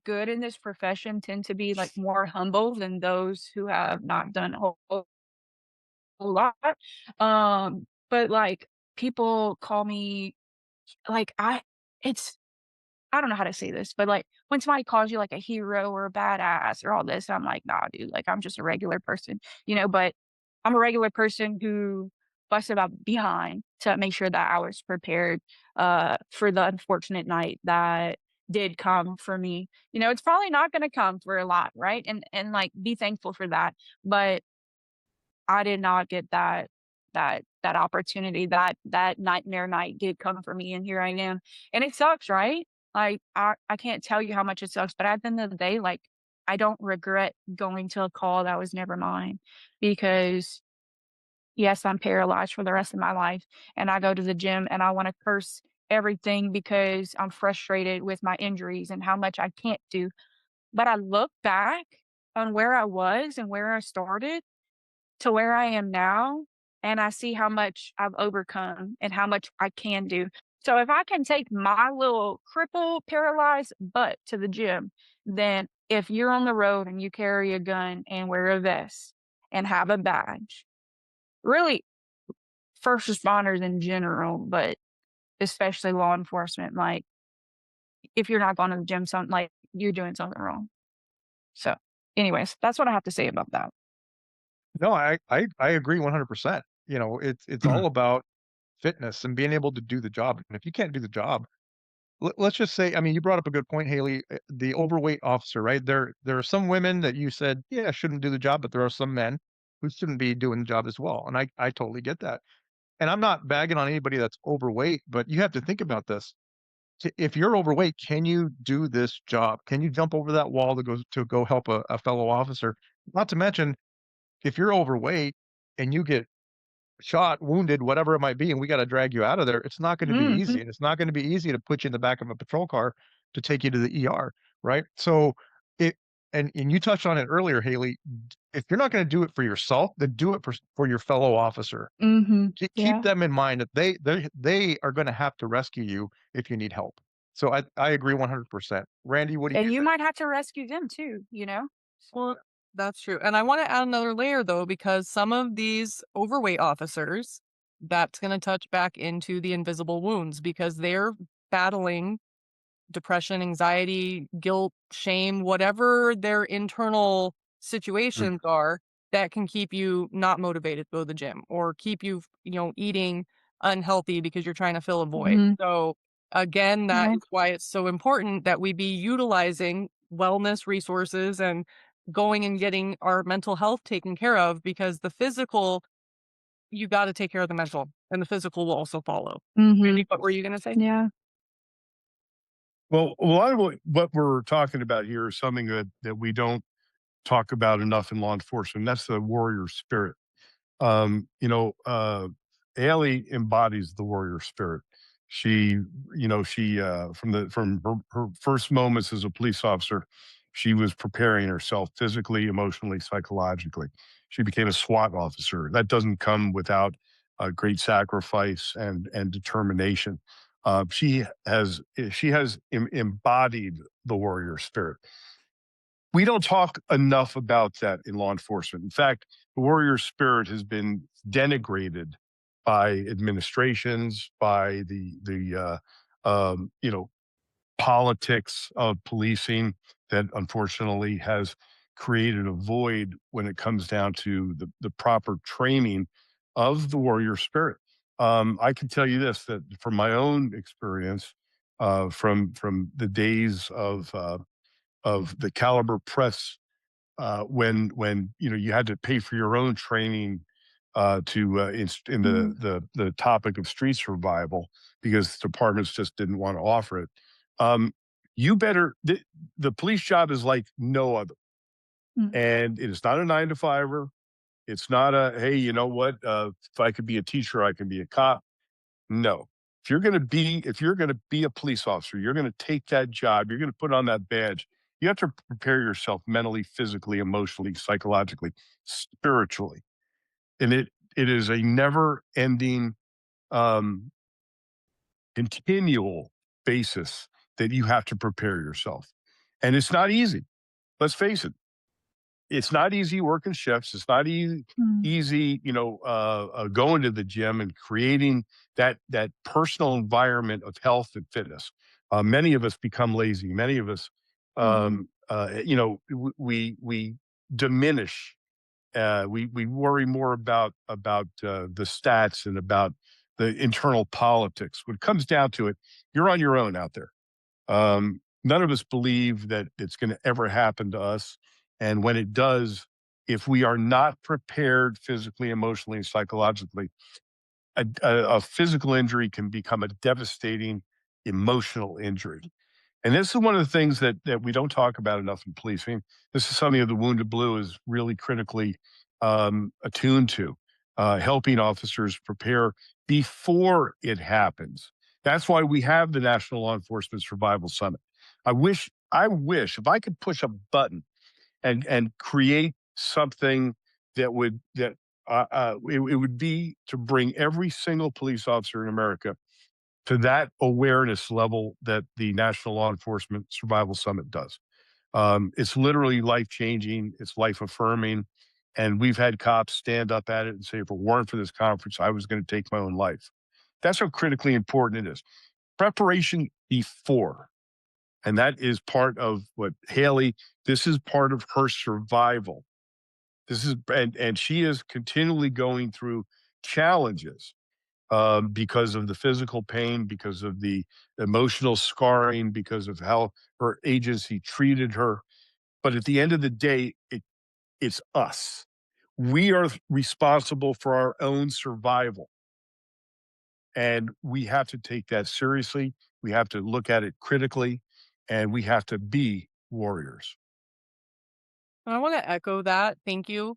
good in this profession tend to be, like, more humble than those who have not done a whole lot. But, like, people call me like, it's I don't know how to say this, but, like, when somebody calls you, like, a hero or a badass or all this, I'm like, "Nah, dude, like, I'm just a regular person," but I'm a regular person who busted my behind to make sure that I was prepared, for the unfortunate night that did come for me. It's probably not gonna come for a lot, right? And, like, be thankful for that, but I did not get that opportunity, that nightmare night did come for me, and here I am, and it sucks, right? Like, I can't tell you how much it sucks, but at the end of the day, like, I don't regret going to a call that was never mine because, yes, I'm paralyzed for the rest of my life, and I go to the gym, and I wanna curse everything because I'm frustrated with my injuries and how much I can't do, but I look back on where I was and where I started to where I am now, and I see how much I've overcome and how much I can do. So if I can take my little crippled, paralyzed butt to the gym, then if you're on the road and you carry a gun and wear a vest and have a badge, really first responders in general, but especially law enforcement, like if you're not going to the gym, something like you're doing something wrong. So, anyways, that's what I have to say about that.
No, I agree 100%. It's all about fitness and being able to do the job. And if you can't do the job, let's just say, I mean, you brought up a good point, Haley. The overweight officer, right? There are some women that you said, yeah, shouldn't do the job, but there are some men who shouldn't be doing the job as well. And I totally get that. And I'm not bagging on anybody that's overweight, but you have to think about this. If you're overweight, can you do this job? Can you jump over that wall to go help a fellow officer? Not to mention, if you're overweight and you get shot, wounded, whatever it might be, and we gotta drag you out of there, it's not gonna be
Mhm,
easy, and it's not gonna be easy to put you in the back of a patrol car to take you to the ER, right? So, it and you touched on it earlier, Haley, if you're not gonna do it for yourself, then do it for your fellow officer.
mhm,
Keep
yeah.
them in mind that they are gonna have to rescue you if you need help. So I agree 100%. Randy, what do
And
you
you
think?
might have to rescue them too, you know?
Well, that's true. And I want to add another layer though, because some of these overweight officers, that's going to touch back into the invisible wounds because they're battling depression, anxiety, guilt, shame, whatever their internal
Mm,
situations are that can keep you not motivated to go to the gym or keep you, eating unhealthy because you're trying to fill a void.
Mhm,
So again, that
yeah,
is why it's so important that we be utilizing wellness resources and going and getting our mental health taken care of because the physical, you got to take care of the mental and the physical will also follow. Randy,
mhm,
what were you going to say?
yeah,
Well, a lot of what we're talking about here is something that we don't talk about enough in law enforcement. That's the warrior spirit. Allie embodies the warrior spirit. She, from her first moments as a police officer, she was preparing herself physically, emotionally, psychologically. She became a SWAT officer. That doesn't come without great sacrifice and determination. She has embodied the warrior spirit. We don't talk enough about that in law enforcement. In fact, the warrior spirit has been denigrated by administrations, by the politics of policing that unfortunately has created a void when it comes down to the proper training of the warrior spirit. I can tell you this, that from my own experience, from the days of the caliber press, when you had to pay for your own training in
Mhm.
the topic of street survival because departments just didn't want to offer it. Um, you better the police job is like no other,
Mm.
and it is not a 9 to 5er. It's not a hey, you know what? If I could be a teacher, I can be a cop. No. If you're gonna be a police officer, you're gonna take that job, you're gonna put on that badge. You have to prepare yourself mentally, physically, emotionally, psychologically, spiritually. And it is a never ending um continual basis that you have to prepare yourself. And it's not easy. Let's face it. It's not easy working shifts. It's not
Mm.
easy, going to the gym and creating that personal environment of health and fitness. Many of us become lazy. Many of us,
Mhm.
we diminish. We worry more about the stats and about the internal politics. When it comes down to it, you're on your own out there. None of us believe that it's going to ever happen to us. And when it does, if we are not prepared physically, emotionally, and psychologically, a physical injury can become a devastating emotional injury. And this is one of the things that we don't talk about enough in policing. This is something that the Wounded Blue is really critically attuned to, helping officers prepare before it happens. That's why we have the National Law Enforcement Survival Summit. I wish if I could push a button and create something that it would be to bring every single police officer in America to that awareness level that the National Law Enforcement Survival Summit does. It's literally life changing, it's life affirming. And we've had cops stand up at it and say, if it weren't for this conference, I was going to take my own life. That's how critically important it is. Preparation before. And that is part of what Haley, this is part of her survival. And she is continually going through challenges because of the physical pain, because of the emotional scarring, because of how her agency treated her. But at the end of the day, it's us. We are responsible for our own survival. And we have to take that seriously. We have to look at it critically, and we have to be warriors.
I want to echo that. Thank you.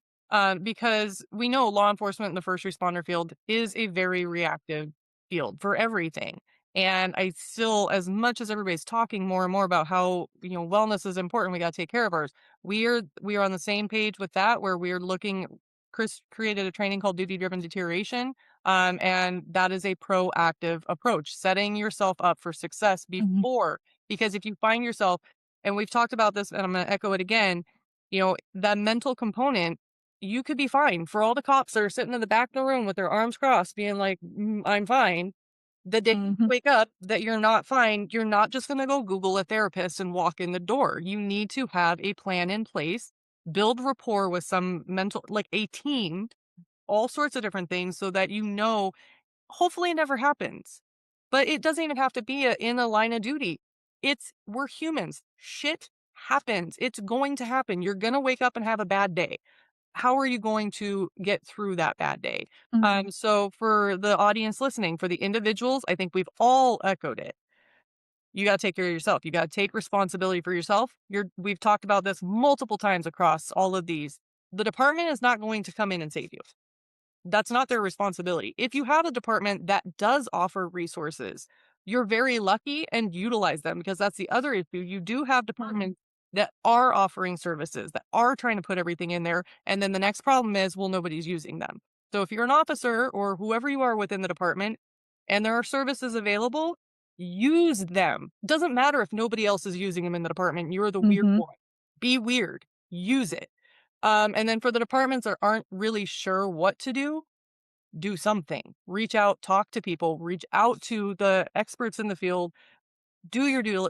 Because we know law enforcement in the first responder field is a very reactive field for everything. And I still, as much as everybody's talking more and more about how, wellness is important, we got to take care of ours. We are on the same page with that, where we're looking. Chris created a training called duty driven deterioration. And that is a proactive approach, setting yourself up for success
Mhm.
before. Because if you find yourself, and we've talked about this, and I'm going to echo it again, that mental component, you could be fine. For all the cops that are sitting in the back of the room with their arms crossed, being like, I'm fine. The day you
Mhm.
wake up that you're not fine, you're not just going to go Google a therapist and walk in the door. You need to have a plan in place, build rapport with some mental, like a team, all sorts of different things so that hopefully it never happens. But it doesn't even have to be in a line of duty. We're humans. Shit happens. It's going to happen. You're going to wake up and have a bad day. How are you going to get through that bad day?
Mhm.
So for the audience listening, for the individuals, I think we've all echoed it. You got to take care of yourself. You got to take responsibility for yourself. We've talked about this multiple times across all of these. The department is not going to come in and save you. That's not their responsibility. If you have a department that does offer resources, you're very lucky, and utilize them, because that's the other issue. You do have departments that are offering services, that are trying to put everything in there. And then the next problem is, well, nobody's using them. So if you're an officer or whoever you are within the department and there are services available, use them. Doesn't matter if nobody else is using them in the department. You're the weird
Mhm.
one. Be weird. Use it. And then for the departments that aren't really sure what to do something. Reach out, talk to people, reach out to the experts in the field, do your due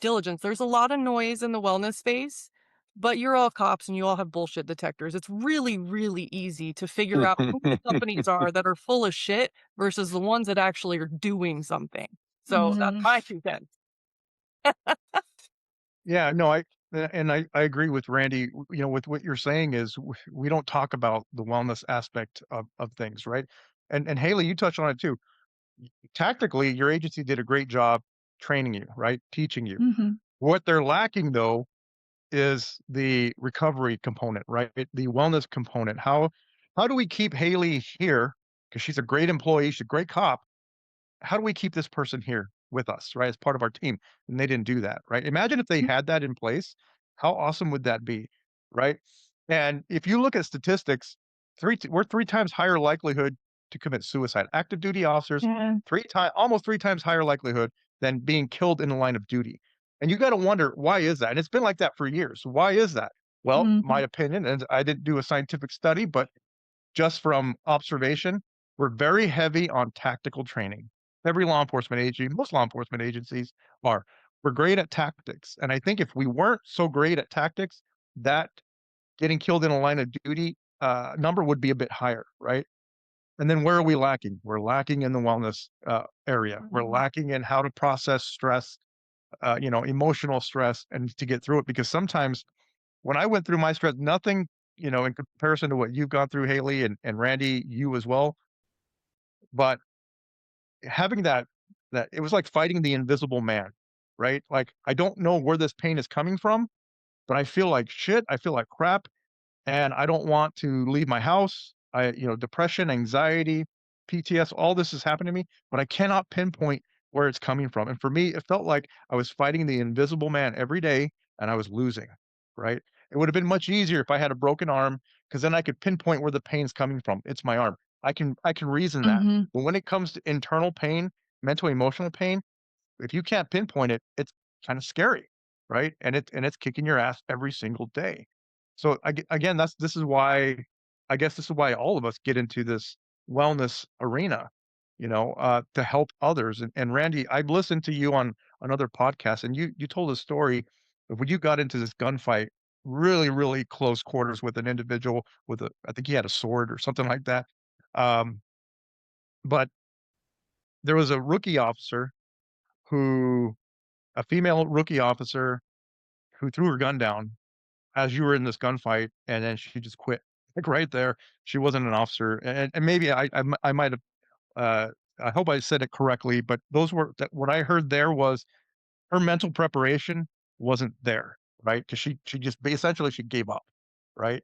diligence. There's a lot of noise in the wellness space, but you're all cops and you all have bullshit detectors. It's really, really easy to figure out who the companies are that are full of shit versus the ones that actually are doing something. So that's
Mhm.
my 2 cents.
Yeah, no, I agree with Randy. With what you're saying is we don't talk about the wellness aspect of things, right? And Haley, you touched on it too. Tactically, your agency did a great job training you, right? Teaching you.
Mhm.
What they're lacking though is the recovery component, right? The wellness component. How do we keep Haley here? Because she's a great employee, she's a great cop. How do we keep this person here with us, right, as part of our team? And they didn't do that, right? Imagine if they
Mm.
had that in place. How awesome would that be, right? And if you look at statistics, we're 3 times higher likelihood to commit suicide. Active duty officers,
Yeah.
almost 3 times higher likelihood than being killed in the line of duty. And you got to wonder, why is that? And it's been like that for years. Why is that? Well, my
Mhm.
opinion, and I didn't do a scientific study, but just from observation, we're very heavy on tactical training. Every law enforcement agency, most law enforcement agencies are. We're great at tactics. And I think if we weren't so great at tactics, that getting killed in a line of duty number would be a bit higher, right? And then where are we lacking? We're lacking in the wellness area. We're
Mhm.
lacking in how to process stress, emotional stress, and to get through it. Because sometimes when I went through my stress, nothing, in comparison to what you've gone through, Haley and Randy, you as well. But having that it was like fighting the invisible man, right? Like I don't know where this pain is coming from, but I feel like shit. I feel like crap and I don't want to leave my house. Depression, anxiety, PTS, all this has happened to me, but I cannot pinpoint where it's coming from. And for me, it felt like I was fighting the invisible man every day and I was losing, right? It would have been much easier if I had a broken arm because then I could pinpoint where the pain's coming from. It's my arm. I can reason that.
Mhm.
But when it comes to internal pain, mental, emotional pain, if you can't pinpoint it, it's kind of scary, right? And it's kicking your ass every single day. So again, this is why I guess this is why all of us get into this wellness arena, to help others. And Randy, I've listened to you on another podcast, and you told a story of when you got into this gunfight, really, really close quarters with an individual with I think he had a sword or something like that. Um, but there was a rookie officer who a female rookie officer who threw her gun down as you were in this gunfight, and then she just quit. Like, right there, she wasn't an officer, and maybe I might have, uh, I hope I said it correctly, but those were that what I heard there was her mental preparation wasn't there, right? Because she just essentially she gave up, right?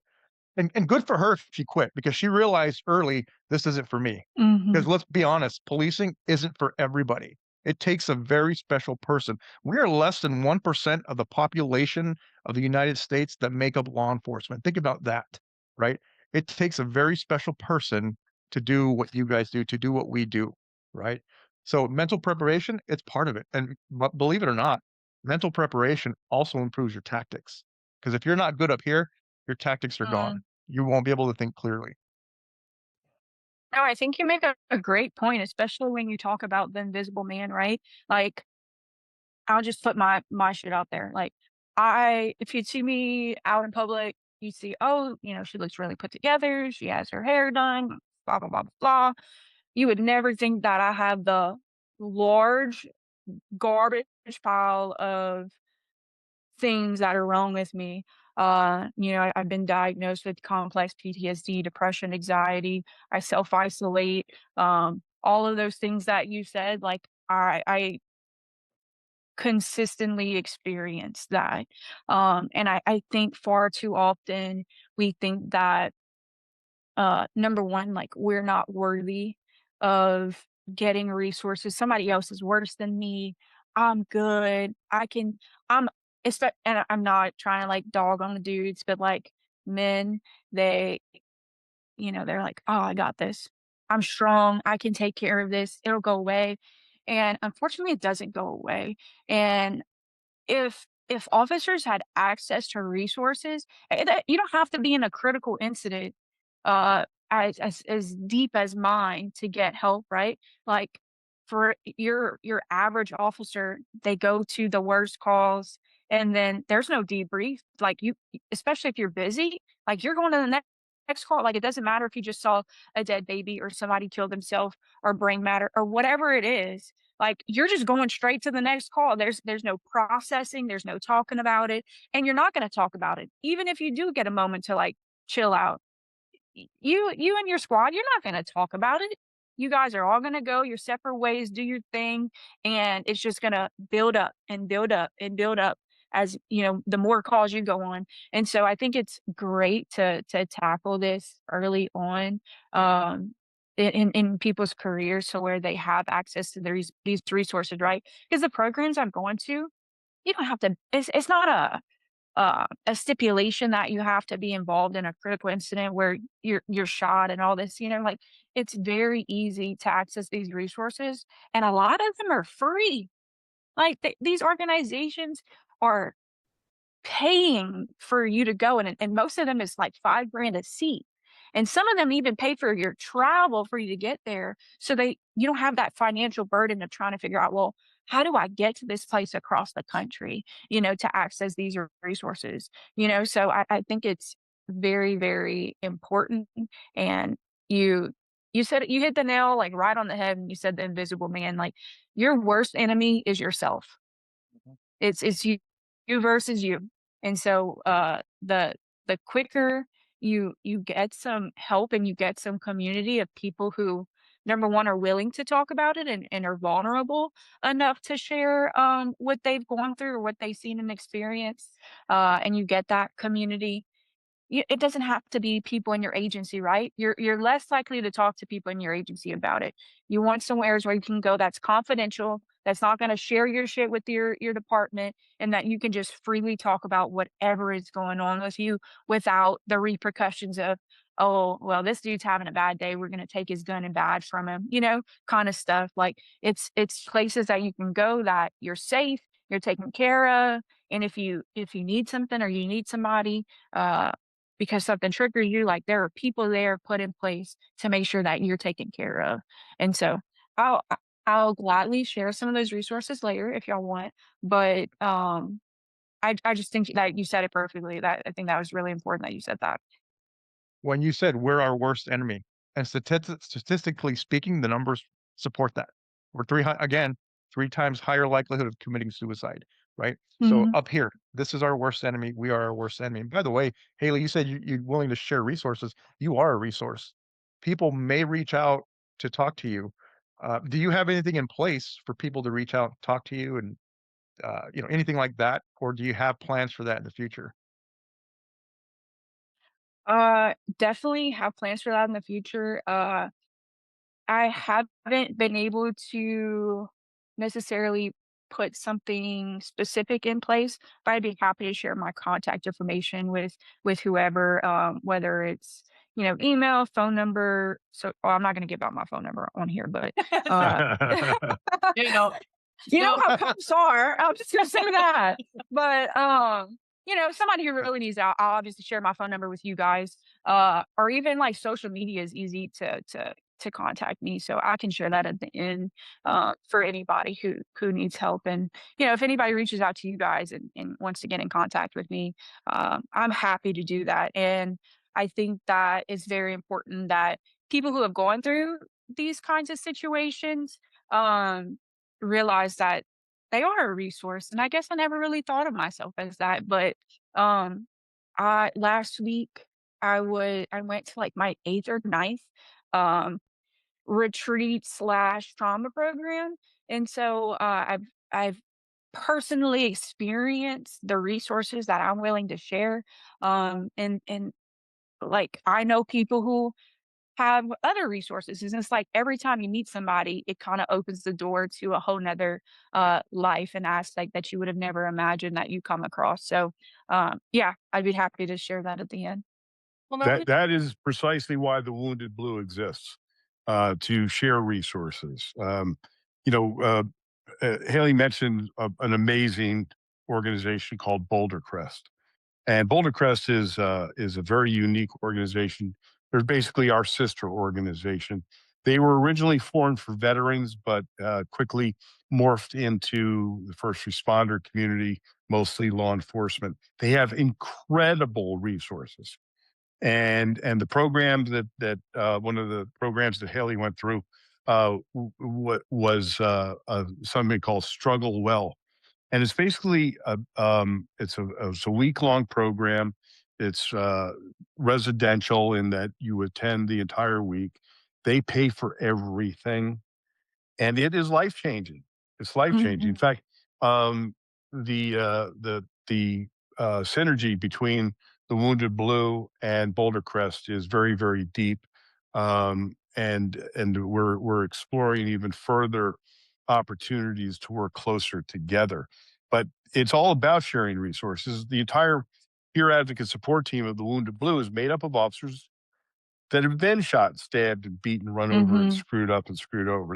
And good for her if she quit because she realized early, "This isn't for me."
Mhm.
Because let's be honest, policing isn't for everybody. It takes a very special person. We are less than 1% of the population of the United States that make up law enforcement. Think about that, right? It takes a very special person to do what you guys do, to do what we do, right? So mental preparation, it's part of it. And but believe it or not, mental preparation also improves your tactics. Because if you're not good up here, your tactics are
Mm.
gone. You won't be able to think clearly.
No, I think you make a great point, especially when you talk about the invisible man, right? Like, I'll just put my shit out there. Like, if you'd see me out in public, you'd see, oh, she looks really put together. She has her hair done, blah blah blah blah blah. You would never think that I have the large garbage pile of things that are wrong with me. I've been diagnosed with complex PTSD, depression, anxiety. I self isolate. All of those things that you said, like I consistently experience that. And I think far too often we think that number one, like we're not worthy of getting resources. Somebody else is worse than me. I'm good. I'm and I'm not trying to like dog on the dudes, but like men, they, they're like, oh, I got this. I'm strong. I can take care of this. It'll go away. and unfortunately, it doesn't go away. And if officers had access to resources, you don't have to be in a critical incident, as deep as mine to get help, right? Like, for your average officer, they go to the worst calls, and then there's no debrief. Like, especially if you're busy, like, you're going to the next call. Like, it doesn't matter if you just saw a dead baby or somebody killed themselves or brain matter or whatever it is. Like, you're just going straight to the next call. There's no processing, there's no talking about it, and you're not gonna talk about it. Even if you do get a moment to, like, chill out, you and your squad, you're not gonna talk about it. You guys are all gonna go your separate ways, do your thing, and it's just gonna build up and build up and build up as, the more calls you go on. And so I think it's great to tackle this early on, in people's careers, so where they have access to these resources, right? Because the programs I'm going to, you don't have to. It's not a stipulation that you have to be involved in a critical incident where you're shot and all this, like, it's very easy to access these resources, and a lot of them are free. Like, these organizations are paying for you to go, and most of them is like 5 grand a seat. And some of them even pay for your travel for you to get there. So you don't have that financial burden of trying to figure out, well, how do I get to this place across the country, to access these resources, So I think it's very, very important. And you said you hit the nail like right on the head, and you said the invisible man. Like, your worst enemy is yourself. It's you versus you. And so, the quicker you get some help and you get some community of people who, number 1, are willing to talk about it and are vulnerable enough to share, what they've gone through or what they've seen and experienced, and you get that community. It doesn't have to be people in your agency, right? You're less likely to talk to people in your agency about it. You want somewheres where you can go that's confidential, that's not gonna share your shit with your department, and that you can just freely talk about whatever is going on with you without the repercussions of, "Oh, well, this dude's having a bad day. We're gonna take his gun and badge from him," kinda stuff. Like, it's places that you can go that you're safe, you're taken care of, and if you need something or you need somebody, uh because something triggers you, like, there are people there put in place to make sure that you're taken care of. And so I'll I'll gladly share some of those resources later if y'all want, but, I just think that you said it perfectly. That I think that was really important that you said that.
When you said we're our worst enemy, and statistically speaking, the numbers support that. We're 3 times higher likelihood of committing suicide, right? So
Mhm.
up here, this is our worst enemy. We are our worst enemy. And by the way, Haley, you said you're willing to share resources. You are a resource. People may reach out to talk to you. Do you have anything in place for people to reach out, talk to you, and anything like that, or do you have plans for that in the future?
Definitely have plans for that in the future. I haven't been able to necessarily put something specific in place, but I'd be happy to share my contact information with whoever, whether it's, email, phone number. So, well, I'm not going to give out my phone number on here, but uh,
You know,
you know
so
how cops are. I'm just gonna say that. But somebody who really needs out, I'll obviously share my phone number with you guys. Or even like social media is easy to contact me. So I can share that at the end, for anybody who needs help. And if anybody reaches out to you guys and wants to get in contact with me, I'm happy to do that. And I think that it's very important that people who have gone through these kinds of situations, um realize that they are a resource. And I guess I never really thought of myself as that, but, I last week, I went to, like, my 8th or ninth um, retreat/trauma program, and so, I've personally experienced the resources that I'm willing to share, and, like, I know people who have other resources. And it's like every time you meet somebody, it kind of opens the door to a whole nother life and aspect that you would have never imagined that you come across. So yeah, I'd be happy to share that at the end.
well, now
That is precisely why the Wounded Blue exists, to share resources. You know, Haley mentioned an amazing organization called Boulder Crest. And Boulder Crest is a very unique organization. They're basically our sister organization. They were originally formed for veterans, but quickly morphed into the first responder community, mostly law enforcement. They have incredible resources, and the program that one of the programs that Haley went through was something called Struggle Well, and it's basically it's a week long program. It's residential in that you attend the entire week. They pay for everything, and it is life changing. It's life changing. In
Mhm.
fact, um, the synergy between the Wounded Blue and Boulder Crest is very very deep, and we're exploring even further opportunities to work closer together. But it's all about sharing resources. The entire peer advocate support team of the Wounded Blue is made up of officers that have been shot, stabbed, and beaten, run over, and
Mhm.
screwed up and screwed over.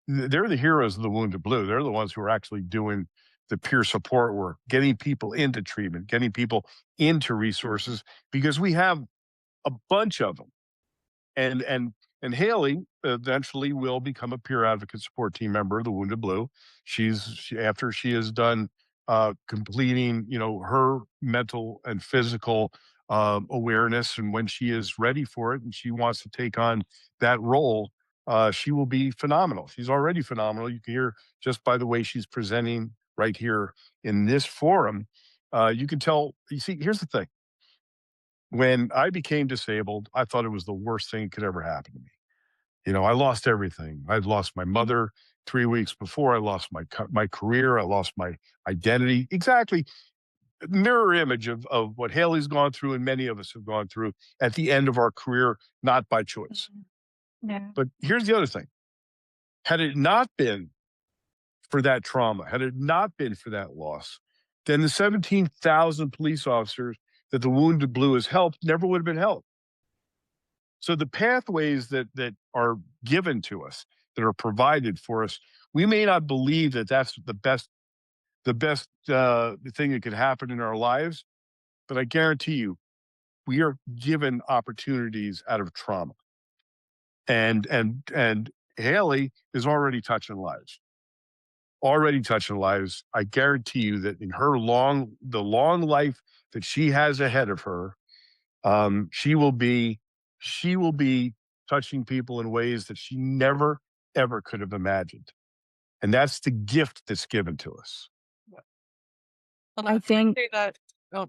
They're the heroes of the Wounded Blue. They're the ones who are actually doing the peer support work, getting people into treatment, getting people into resources, because we have a bunch of them. And Haley eventually will become a peer advocate support team member of the Wounded Blue. After she has done completing, her mental and physical awareness, and when she is ready for it, and she wants to take on that role, she will be phenomenal. She's already phenomenal. You can hear just by the way she's presenting right here in this forum. You can tell. You see, here's the thing: when I became disabled, I thought it was the worst thing that could ever happen to me. I lost everything. I'd lost my mother 3 weeks before. I lost my career. I lost my identity. Exactly, mirror image of what Haley's gone through, and many of us have gone through at the end of our career, not by choice.
Mhm. Yeah.
But here's the other thing: had it not been for that trauma, had it not been for that loss, then the 17,000 police officers that the Wounded Blue has helped never would have been helped. So the pathways that are given to us, that are provided for us, we may not believe that that's the best thing that could happen in our lives, but I guarantee you, we are given opportunities out of trauma, and Haley is already touching lives. Already touching lives. I guarantee you that in the long life that she has ahead of her, um, she will be she will be touching people in ways that she never ever could have imagined. And that's the gift that's given to us.
Well,
I
I
think
say that. Oh,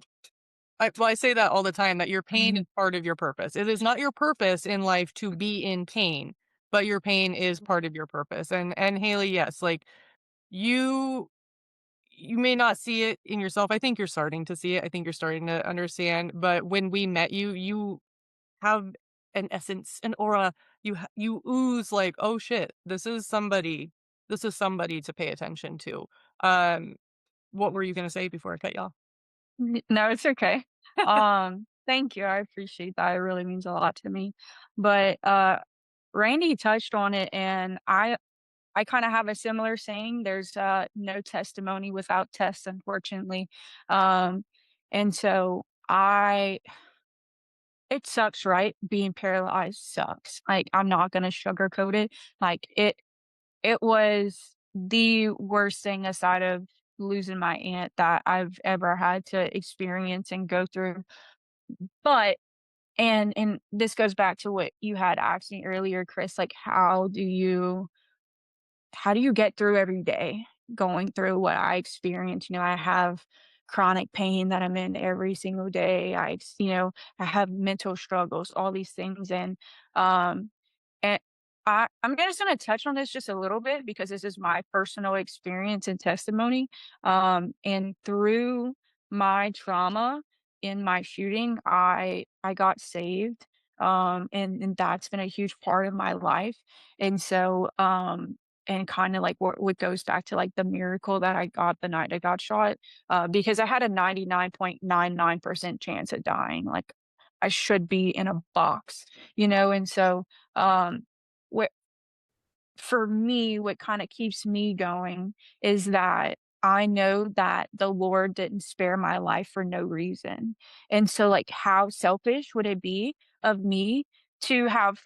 I say that all the time, that your pain is
Mhm.
part of your purpose. It is not your purpose in life to be in pain, but your pain is part of your purpose. And Haley, yes, like you you may not see it in yourself. I think you're starting to see it. I think you're starting to understand. But when we met you, you have an essence, an aura. You ooze like, oh shit, this is somebody. This is somebody to pay attention to. Um, what were you gonna say before I cut you off?
No, it's okay. Thank you. I appreciate that. It really means a lot to me. But Randy touched on it, and I kind of have a similar saying. There's no testimony without tests, unfortunately. Um, and so I it sucks, right? Being paralyzed sucks. Like, I'm not gonna sugarcoat it. Like, it was the worst thing aside of losing my aunt that I've ever had to experience and go through. But and this goes back to what you had asked me earlier, Chris, like, how do you get through every day going through what I experience? I have chronic pain that I'm in every single day. I have mental struggles, all these things. Um, and I'm just going to touch on this just a little bit because this is my personal experience and testimony. And through my trauma in my shooting, I got saved. And that's been a huge part of my life. And so, and kind of like what goes back to like the miracle that I got the night I got shot, because I had a 99.99% chance of dying. Like, I should be in a box, and so um, for me, what kinda keeps me going is that I know that the Lord didn't spare my life for no reason. And so, like, how selfish would it be of me to have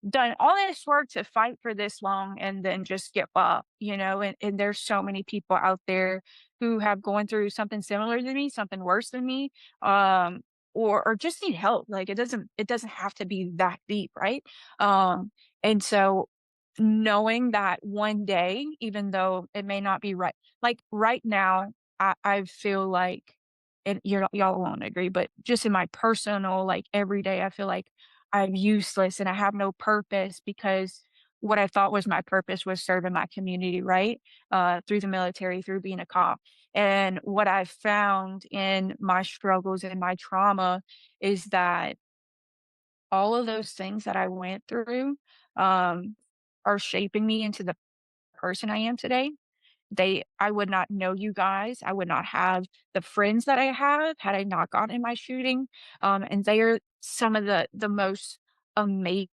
done all this work to fight for this long and then just give up, and there's so many people out there who have gone through something similar to me, something worse than me, um, or just need help. Like it doesn't have to be that deep, right? And so knowing that one day, even though it may not be right, like right now, I feel like, and y'all won't agree, but just in my personal, like every day, I feel like I'm useless and I have no purpose because what I thought was my purpose was serving my community, right? Through the military, through being a cop. And what I've found in my struggles and my trauma is that all of those things that I went through um, are shaping me into the person I am today. I would not know you guys. I would not have the friends that I have had I not gotten in my shooting. And they are some of the most amazing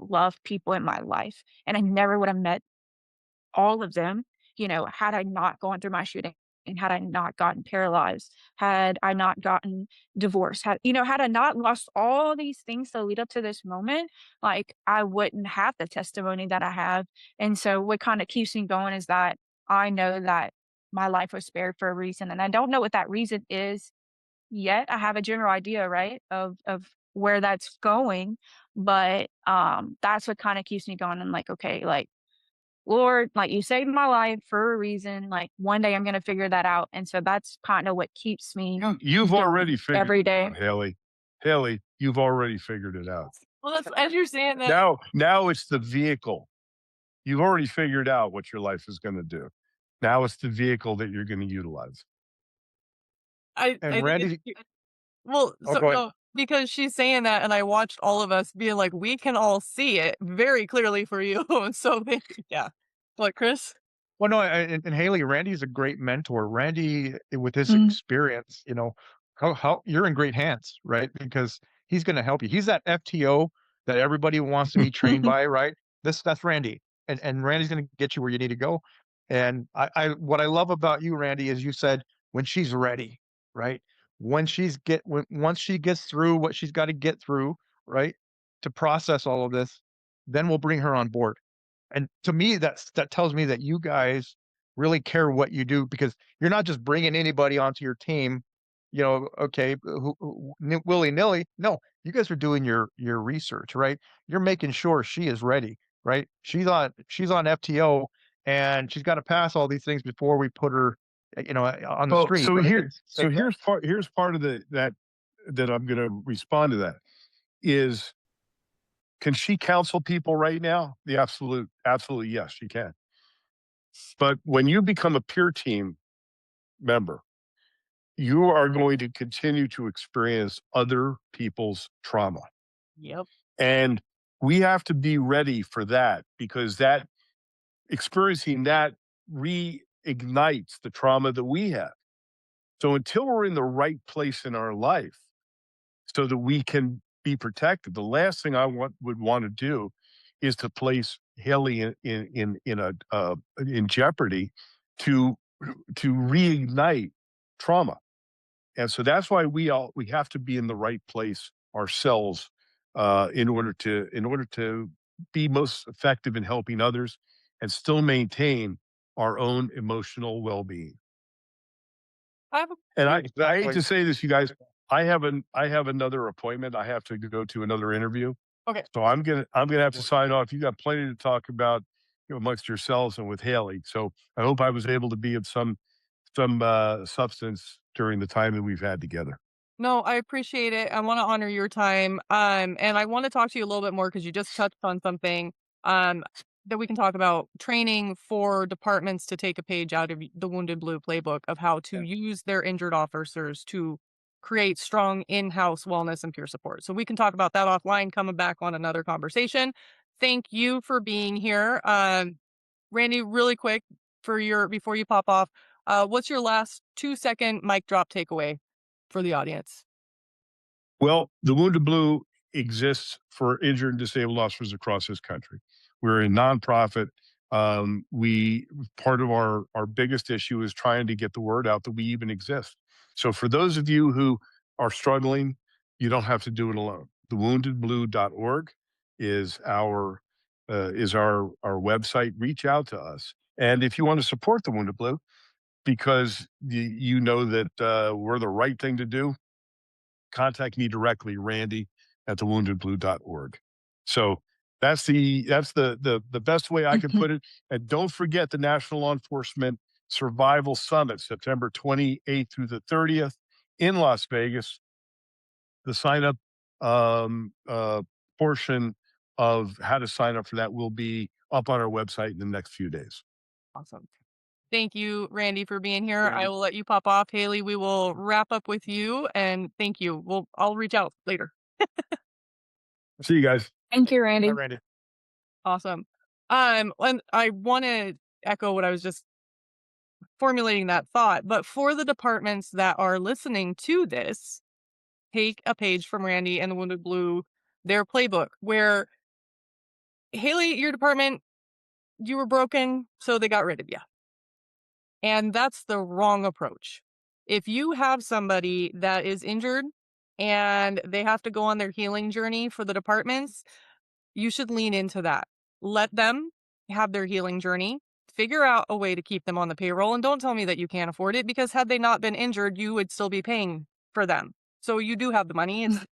loved people in my life. And I never would have met all of them, had I not gone through my shooting and had I not gotten paralyzed, had I not gotten divorced, had I not lost all these things to lead up to this moment, like I wouldn't have the testimony that I have. And so what kind of keeps me going is that I know that my life was spared for a reason. And I don't know what that reason is yet. I have a general idea, right, of where that's going. But that's what kind of keeps me going and like, okay, like Lord, like you saved my life for a reason. Like one day I'm gonna figure that out. And so that's kind of what keeps me
You've
going
already figured
every
it
day.
out, Haley. Haley, you've already figured it out.
Well, that's as you're saying that.
Now it's the vehicle. You've already figured out what your life is gonna do. Now it's the vehicle that you're gonna utilize.
I
And
think it's
Randy,
well,
oh,
so
go ahead.
no, because she's saying that, and I watched all of us being like, we can all see it very clearly for you. So thank you. Yeah. What, Chris?
Well, no, and Haley, Randy's a great mentor. Randy, with his
Mm.
experience, how you're in great hands, right? Because he's going to help you. He's that FTO that everybody wants to be trained by, right? That's Randy, and Randy's going to get you where you need to go. And what I love about you, Randy, is you said when she's ready, right? Once she gets through what she's got to get through, right, to process all of this, then we'll bring her on board. And to me, that tells me that you guys really care what you do because you're not just bringing anybody onto your team, okay, willy-nilly. No, you guys are doing your research, right? You're making sure she is ready, right? She's on FTO and she's got to pass all these things before we put her, on the
Well,
street, right?
so here's part of that I'm gonna respond to that is can she counsel people right now? The absolutely yes, she can. But when you become a peer team member, you are going to continue to experience other people's trauma.
Yep.
And we have to be ready for that because that experiencing that reignites the trauma that we have. So until we're in the right place in our life so that we can be protected, the last thing would want to do is to place Haley in jeopardy to reignite trauma. And so that's why we have to be in the right place ourselves in order to be most effective in helping others and still maintain our own emotional well-being.
I have a
And I hate
Exactly.
to say this, you guys, I have another appointment. I have to go to another interview.
okay.
So I'm gonna have to sign off. You got plenty to talk about, amongst yourselves and with Haley. So I hope I was able to be of some substance during the time that we've had together.
No, I appreciate it. I want to honor your time. And I want to talk to you a little bit more because you just touched on something um that we can talk about training for departments to take a page out of the Wounded Blue playbook of how to use their injured officers to create strong in-house wellness and peer support. So we can talk about that offline, coming back on another conversation. Thank you for being here. Randy, really quick for your before you pop off, what's your last 2-second mic drop takeaway for the audience?
Well, the Wounded Blue exists for injured and disabled officers across this country. We're a nonprofit. We Part of our biggest issue is trying to get the word out that we even exist. So for those of you who are struggling, you don't have to do it alone. Thewoundedblue.org is our website. Reach out to us, and if you want to support the Wounded Blue, because you know that we're the right thing to do, contact me directly, Randy at thewoundedblue.org. So that's the best way I can put it. And don't forget the National Law Enforcement Survival Summit, September 28th through the 30th in Las Vegas. The sign up portion of how to sign up for that will be up on our website in the next few days.
Awesome. Thank you, Randy, for being here. I
Randy.
will let you pop off. Haley, we will wrap up with you, and thank you. I'll reach out later.
See you guys.
Thank you,
Bye,
Randy.
Randy.
Awesome. And I want to echo what I was just formulating that thought, but for the departments that are listening to this, take a page from Randy and the Wounded Blue, their playbook, where Haley, your department, you were broken, so they got rid of you. And that's the wrong approach. If you have somebody that is injured and they have to go on their healing journey for the departments, you should lean into that. Let them have their healing journey. Figure out a way to keep them on the payroll. And don't tell me that you can't afford it, because had they not been injured, you would still be paying for them. So you do have the money. It's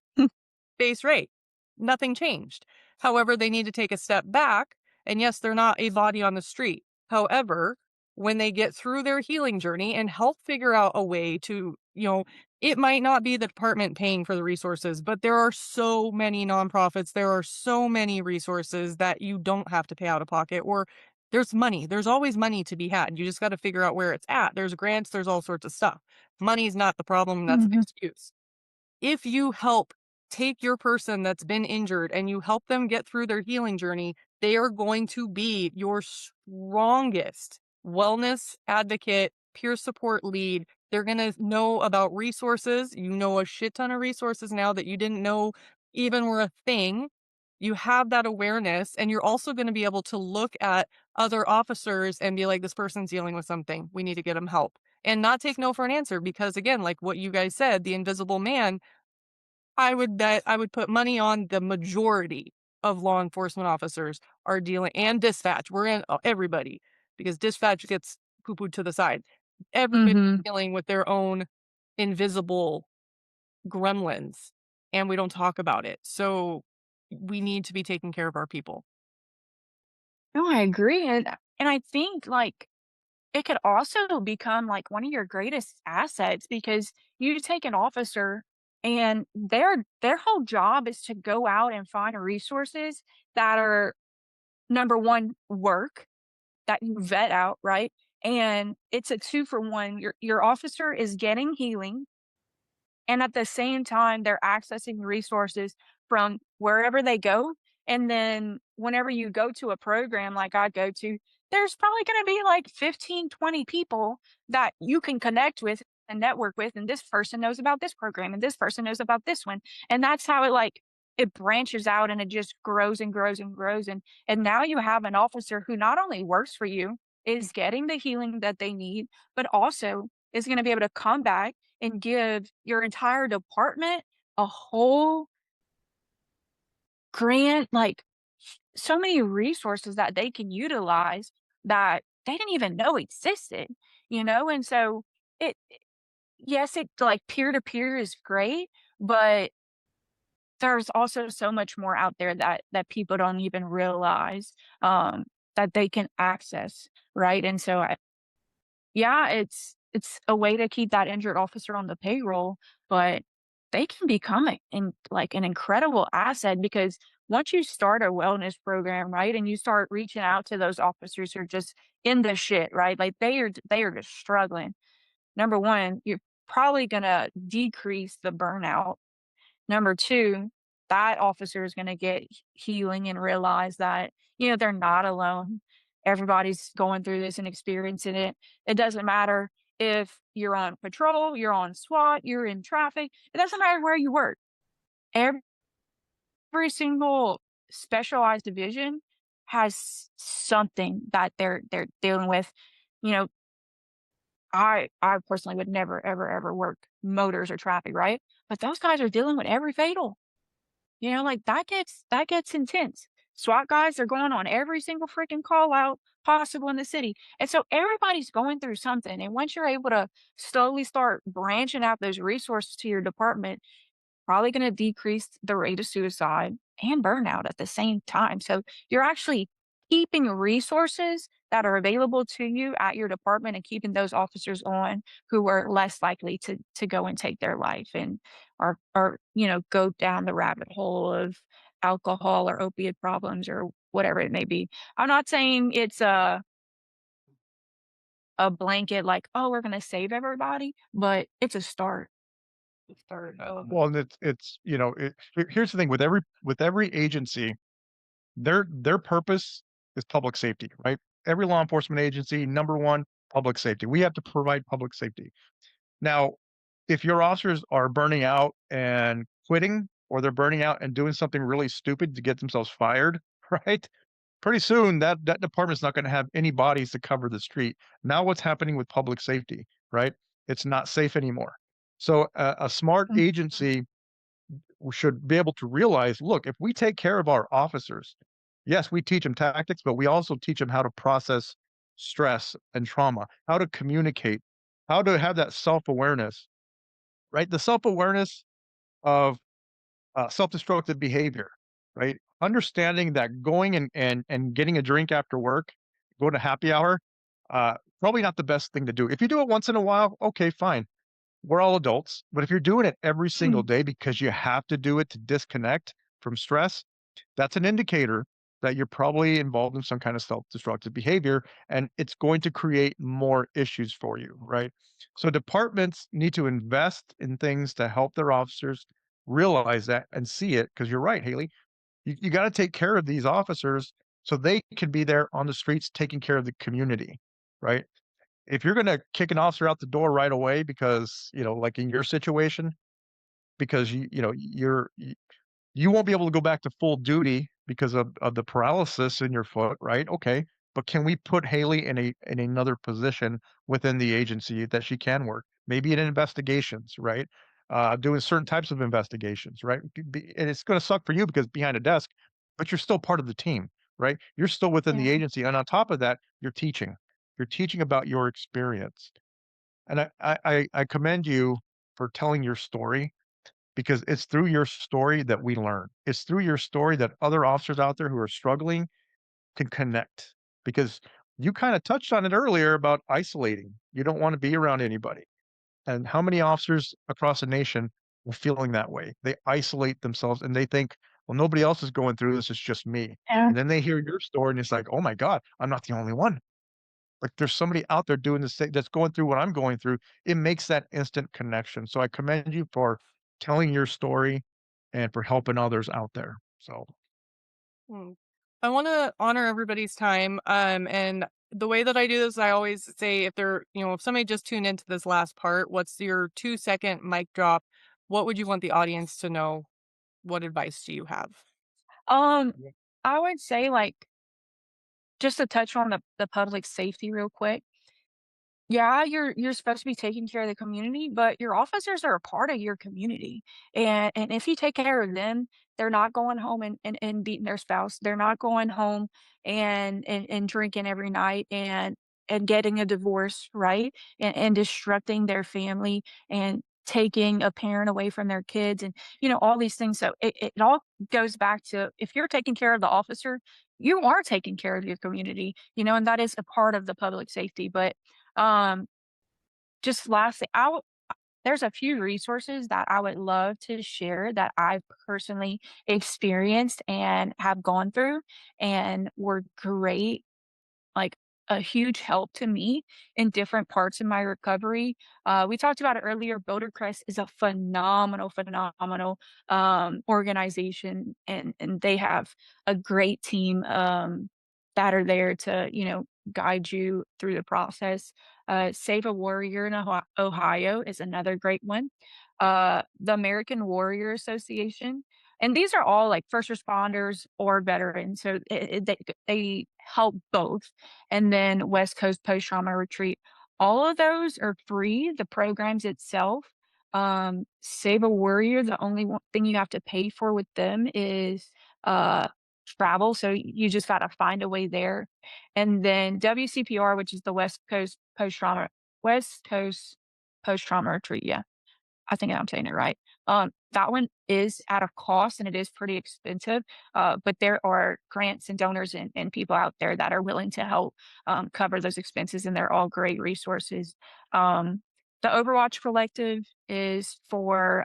base rate. Nothing changed. However, they need to take a step back. And yes, they're not a body on the street. However, when they get through their healing journey and help figure out a way to, it might not be the department paying for the resources, but there are so many nonprofits. There are so many resources that you don't have to pay out of pocket, or there's money. There's always money to be had. You just got to figure out where it's at. There's grants, there's all sorts of stuff. Money's not the problem. That's an
Mhm.
excuse. If you help take your person that's been injured and you help them get through their healing journey, they are going to be your strongest wellness advocate, peer support lead. They're going to know about resources. You know a shit ton of resources now that you didn't know even were a thing. You have that awareness, and you're also going to be able to look at other officers and be like, this person's dealing with something. We need to get them help. And not take no for an answer, because again, like what you guys said, the invisible man, I would put money on the majority of law enforcement officers are dealing, and dispatch. We're in everybody, because dispatch gets poo-pooed to the side. Everybody's
Mhm.
dealing with their own invisible gremlins, and we don't talk about it. So we need to be taking care of our people.
No, I agree, and I think, like, it could also become, like, one of your greatest assets, because you take an officer and their whole job is to go out and find resources that are, number 1, work, that you vet out, right? And it's a 2 for 1. Your officer is getting healing, and at the same time, they're accessing resources from wherever they go. And then whenever you go to a program like I go to, there's probably going to be like 15, 20 people that you can connect with and network with. And this person knows about this program and this person knows about this one. And that's how it branches out, and it just grows and grows and grows. And now you have an officer who not only works for you, is getting the healing that they need, but also is going to be able to come back and give your entire department a whole grant, like, so many resources that they can utilize that they didn't even know existed. And so it yes, it, like, peer to peer is great, but there's also so much more out there that people don't even realize, that they can access, right? And so yeah, it's a way to keep that injured officer on the payroll, but they can become like an incredible asset, because once you start a wellness program, right, and you start reaching out to those officers who are just in the shit, right, like they are just struggling. Number one, you're probably gonna decrease the burnout. Number 2, that officer is gonna get healing and realize that, they're not alone. Everybody's going through this and experiencing it. It doesn't matter if you're on patrol, you're on SWAT, you're in traffic. It doesn't matter where you work. Every single specialized division has something that they're dealing with. You know, I personally would never, ever, ever work motors or traffic, right? But those guys are dealing with every fatal. Like that gets intense. SWAT guys are going on every single freaking call out possible in the city. And so everybody's going through something. And once you're able to slowly start branching out those resources to your department, probably going to decrease the rate of suicide and burnout at the same time. So you're actually keeping resources that are available to you at your department and keeping those officers on who are less likely to go and take their life and or go down the rabbit hole of alcohol or opiate problems or whatever it may be. I'm not saying it's a blanket like, oh, we're going to save everybody, but it's a start. Start of
Well, and it's here's the thing with every agency, their purpose is public safety, right? Every law enforcement agency, number one, public safety. We have to provide public safety. Now, if your officers are burning out and quitting, or they're burning out and doing something really stupid to get themselves fired, right? Pretty soon that department's not going to have any bodies to cover the street. Now what's happening with public safety, right? It's not safe anymore. So a smart agency should be able to realize, look, if we take care of our officers, yes, we teach them tactics, but we also teach them how to process stress and trauma, how to communicate, how to have that self-awareness, right? The self-awareness of self-destructive behavior, right? Understanding that going and getting a drink after work, go to happy hour, probably not the best thing to do. If you do it once in a while, okay, fine. We're all adults, but if you're doing it every single
Mhm.
day because you have to do it to disconnect from stress, that's an indicator that you're probably involved in some kind of self-destructive behavior, and it's going to create more issues for you, right? So departments need to invest in things to help their officers realize that and see it. Because you're right, Haley. You got to take care of these officers so they can be there on the streets taking care of the community, right? If you're gonna kick an officer out the door right away because, like in your situation, because you won't be able to go back to full duty because of the paralysis in your foot, right? Okay, but can we put Haley in another position within the agency that she can work? Maybe in investigations, right? Doing certain types of investigations, right? And it's gonna suck for you because behind a desk, but you're still part of the team, right? You're still within the
Yeah.
agency, and on top of that, you're teaching. You're teaching about your experience. And I commend you for telling your story because it's through your story that we learn. It's through your story that other officers out there who are struggling can connect. Because you kind of touched on it earlier about isolating. You don't want to be around anybody. And how many officers across the nation are feeling that way? They isolate themselves and they think, well, nobody else is going through this. It's just me.
Yeah.
And then they hear your story and it's like, oh my God, I'm not the only one. Like, there's somebody out there doing the same that's going through what I'm going through. It makes that instant connection. So I commend you for telling your story and for helping others out there. So,
Hmm. I want to honor everybody's time. And the way that I do this, I always say if somebody just tuned into this last part, what's your 2-second mic drop? What would you want the audience to know? What advice do you have?
Um,
yeah.
I would say, like, just to touch on the public safety real quick. Yeah, you're supposed to be taking care of the community, but your officers are a part of your community. And if you take care of them, they're not going home and beating their spouse. They're not going home and drinking every night and getting a divorce, right? And disrupting their family and taking a parent away from their kids and all these things. So it all goes back to, if you're taking care of the officer, you are taking care of your community, and that is a part of the public safety. But um, just lastly, there's a few resources that I would love to share that I've personally experienced and have gone through and were great, like a huge help to me in different parts of my recovery. We talked about it earlier. Bouldercrest is a phenomenal, phenomenal organization, and they have a great team that are there to guide you through the process. Save a Warrior in Ohio is another great one. The American Warrior Association. and these are all like first responders or veterans, so they help both. And then West Coast Post Trauma Retreat, all of those are free. The programs itself, Save a Warrior, the only thing you have to pay for with them is travel. So you just got to find a way there. And then WCPR, which is the West Coast Post Trauma Retreat. Yeah, I think I'm saying it right. That one is at a cost and it is pretty expensive, but there are grants and donors and people out there that are willing to help cover those expenses, and they're all great resources. Um, the Overwatch Collective is for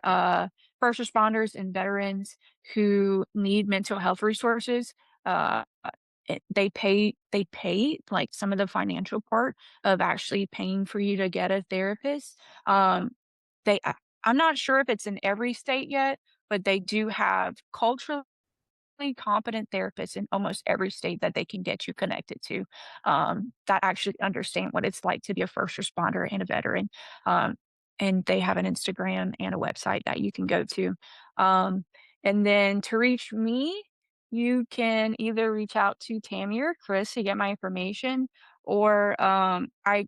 first responders and veterans who need mental health resources. They pay like some of the financial part of actually paying for you to get a therapist. They I'm not sure if it's in every state yet, but they do have culturally competent therapists in almost every state that they can get you connected to, that actually understand what it's like to be a first responder and a veteran. Um, and they have an Instagram and a website that you can go to. Um, and then to reach me, you can either reach out to Tammy or Chris to get my information, or I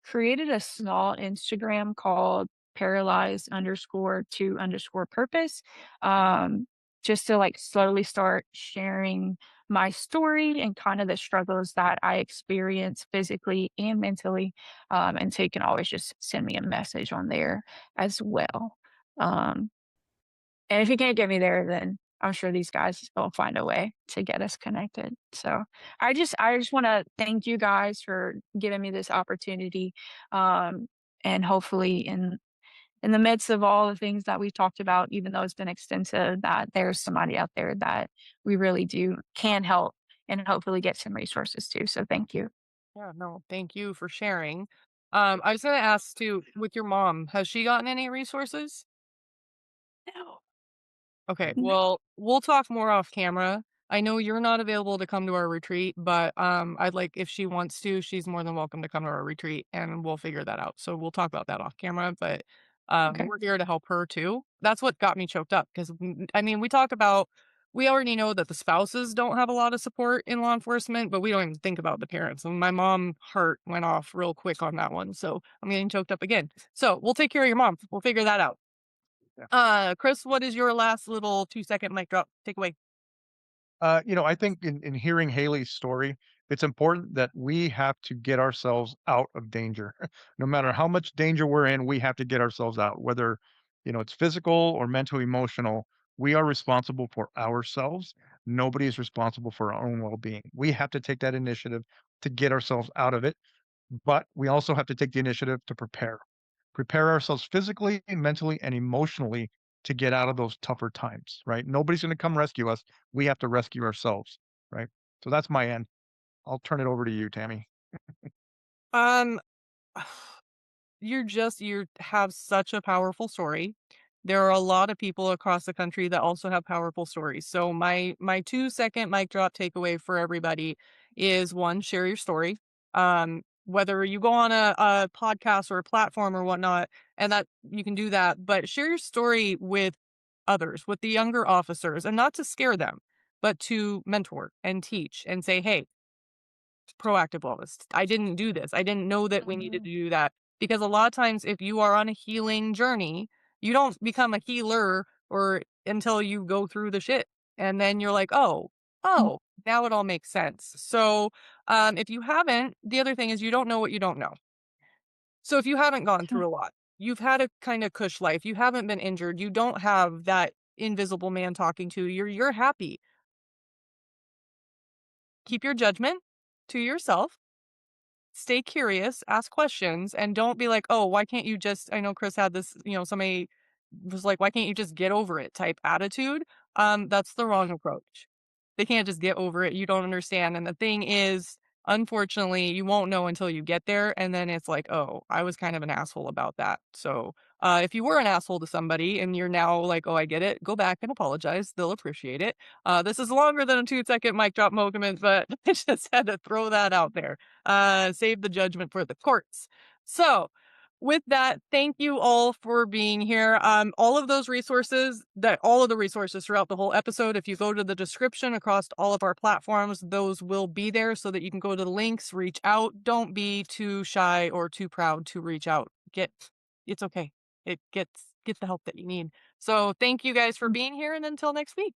created a small Instagram called paralyzed underscore to underscore purpose. Just to like slowly start sharing my story and kind of the struggles that I experience physically and mentally. And so you can always just send me a message on there as well. Um, and if you can't get me there, then I'm sure these guys will find a way to get us connected. So I just want to thank you guys for giving me this opportunity. Um, and hopefully in the midst of all the things that we've talked about, even though it's been extensive, that there's somebody out there that we really do can help and hopefully get some resources too. So thank you.
Yeah, no, thank you for sharing. I was gonna ask too, with your mom, has she gotten any resources?
No,
Okay,
no.
well, we'll talk more off camera. I know you're not available to come to our retreat, but I'd like if she wants to, she's more than welcome to come to our retreat and we'll figure that out. So we'll talk about that off camera, but
Okay.
we're here to help her too. That's what got me choked up because I mean, we already know that the spouses don't have a lot of support in law enforcement, but we don't even think about the parents. And my mom heart went off real quick on that one. So I'm getting choked up again. So we'll take care of your mom. We'll figure that out. Chris, what is your last little 2-second mic drop takeaway?
I think in hearing Haley's story, it's important that we have to get ourselves out of danger. No matter how much danger we're in, we have to get ourselves out, whether, it's physical or mental, emotional. We are responsible for ourselves. Nobody is responsible for our own well-being. We have to take that initiative to get ourselves out of it, but we also have to take the initiative to prepare ourselves physically, mentally, and emotionally to get out of those tougher times, right? Nobody's going to come rescue us. We have to rescue ourselves, right? So that's my end. I'll turn it over to you, Tammy.
Um, you have such a powerful story. There are a lot of people across the country that also have powerful stories. So my 2-second mic drop takeaway for everybody is one, share your story. Whether you go on a podcast or a platform or whatnot, and that you can do that, but share your story with others, with the younger officers, and not to scare them, but to mentor and teach and say, hey, proactive wellness. I didn't do this. I didn't know that we needed
Mhm.
to do that. Because a lot of times, if you are on a healing journey, you don't become a healer or until you go through the shit. And then you're like, oh, now it all makes sense. So if you haven't, the other thing is you don't know what you don't know. So if you haven't gone
Sure.
through a lot, you've had a kind of cush life, you haven't been injured, you don't have that invisible man talking to you, you're happy. Keep your judgment to yourself. Stay curious, ask questions, and don't be like, "Oh, why can't you just" I know Chris had this, somebody was like, "Why can't you just get over it?" type attitude. That's the wrong approach. They can't just get over it. You don't understand. And the thing is, unfortunately, you won't know until you get there. And then it's like, oh, I was kind of an asshole about that. So if you were an asshole to somebody and you're now like, oh, I get it, go back and apologize. They'll appreciate it. This is longer than a 2-second mic drop moment, but I just had to throw that out there. Save the judgment for the courts. So With that, thank you all for being here. All of the resources throughout the whole episode, if you go to the description across all of our platforms, those will be there so that you can go to the links, reach out. Don't be too shy or too proud to reach out. It's okay. Get the help that you need. So thank you guys for being here, and until next week.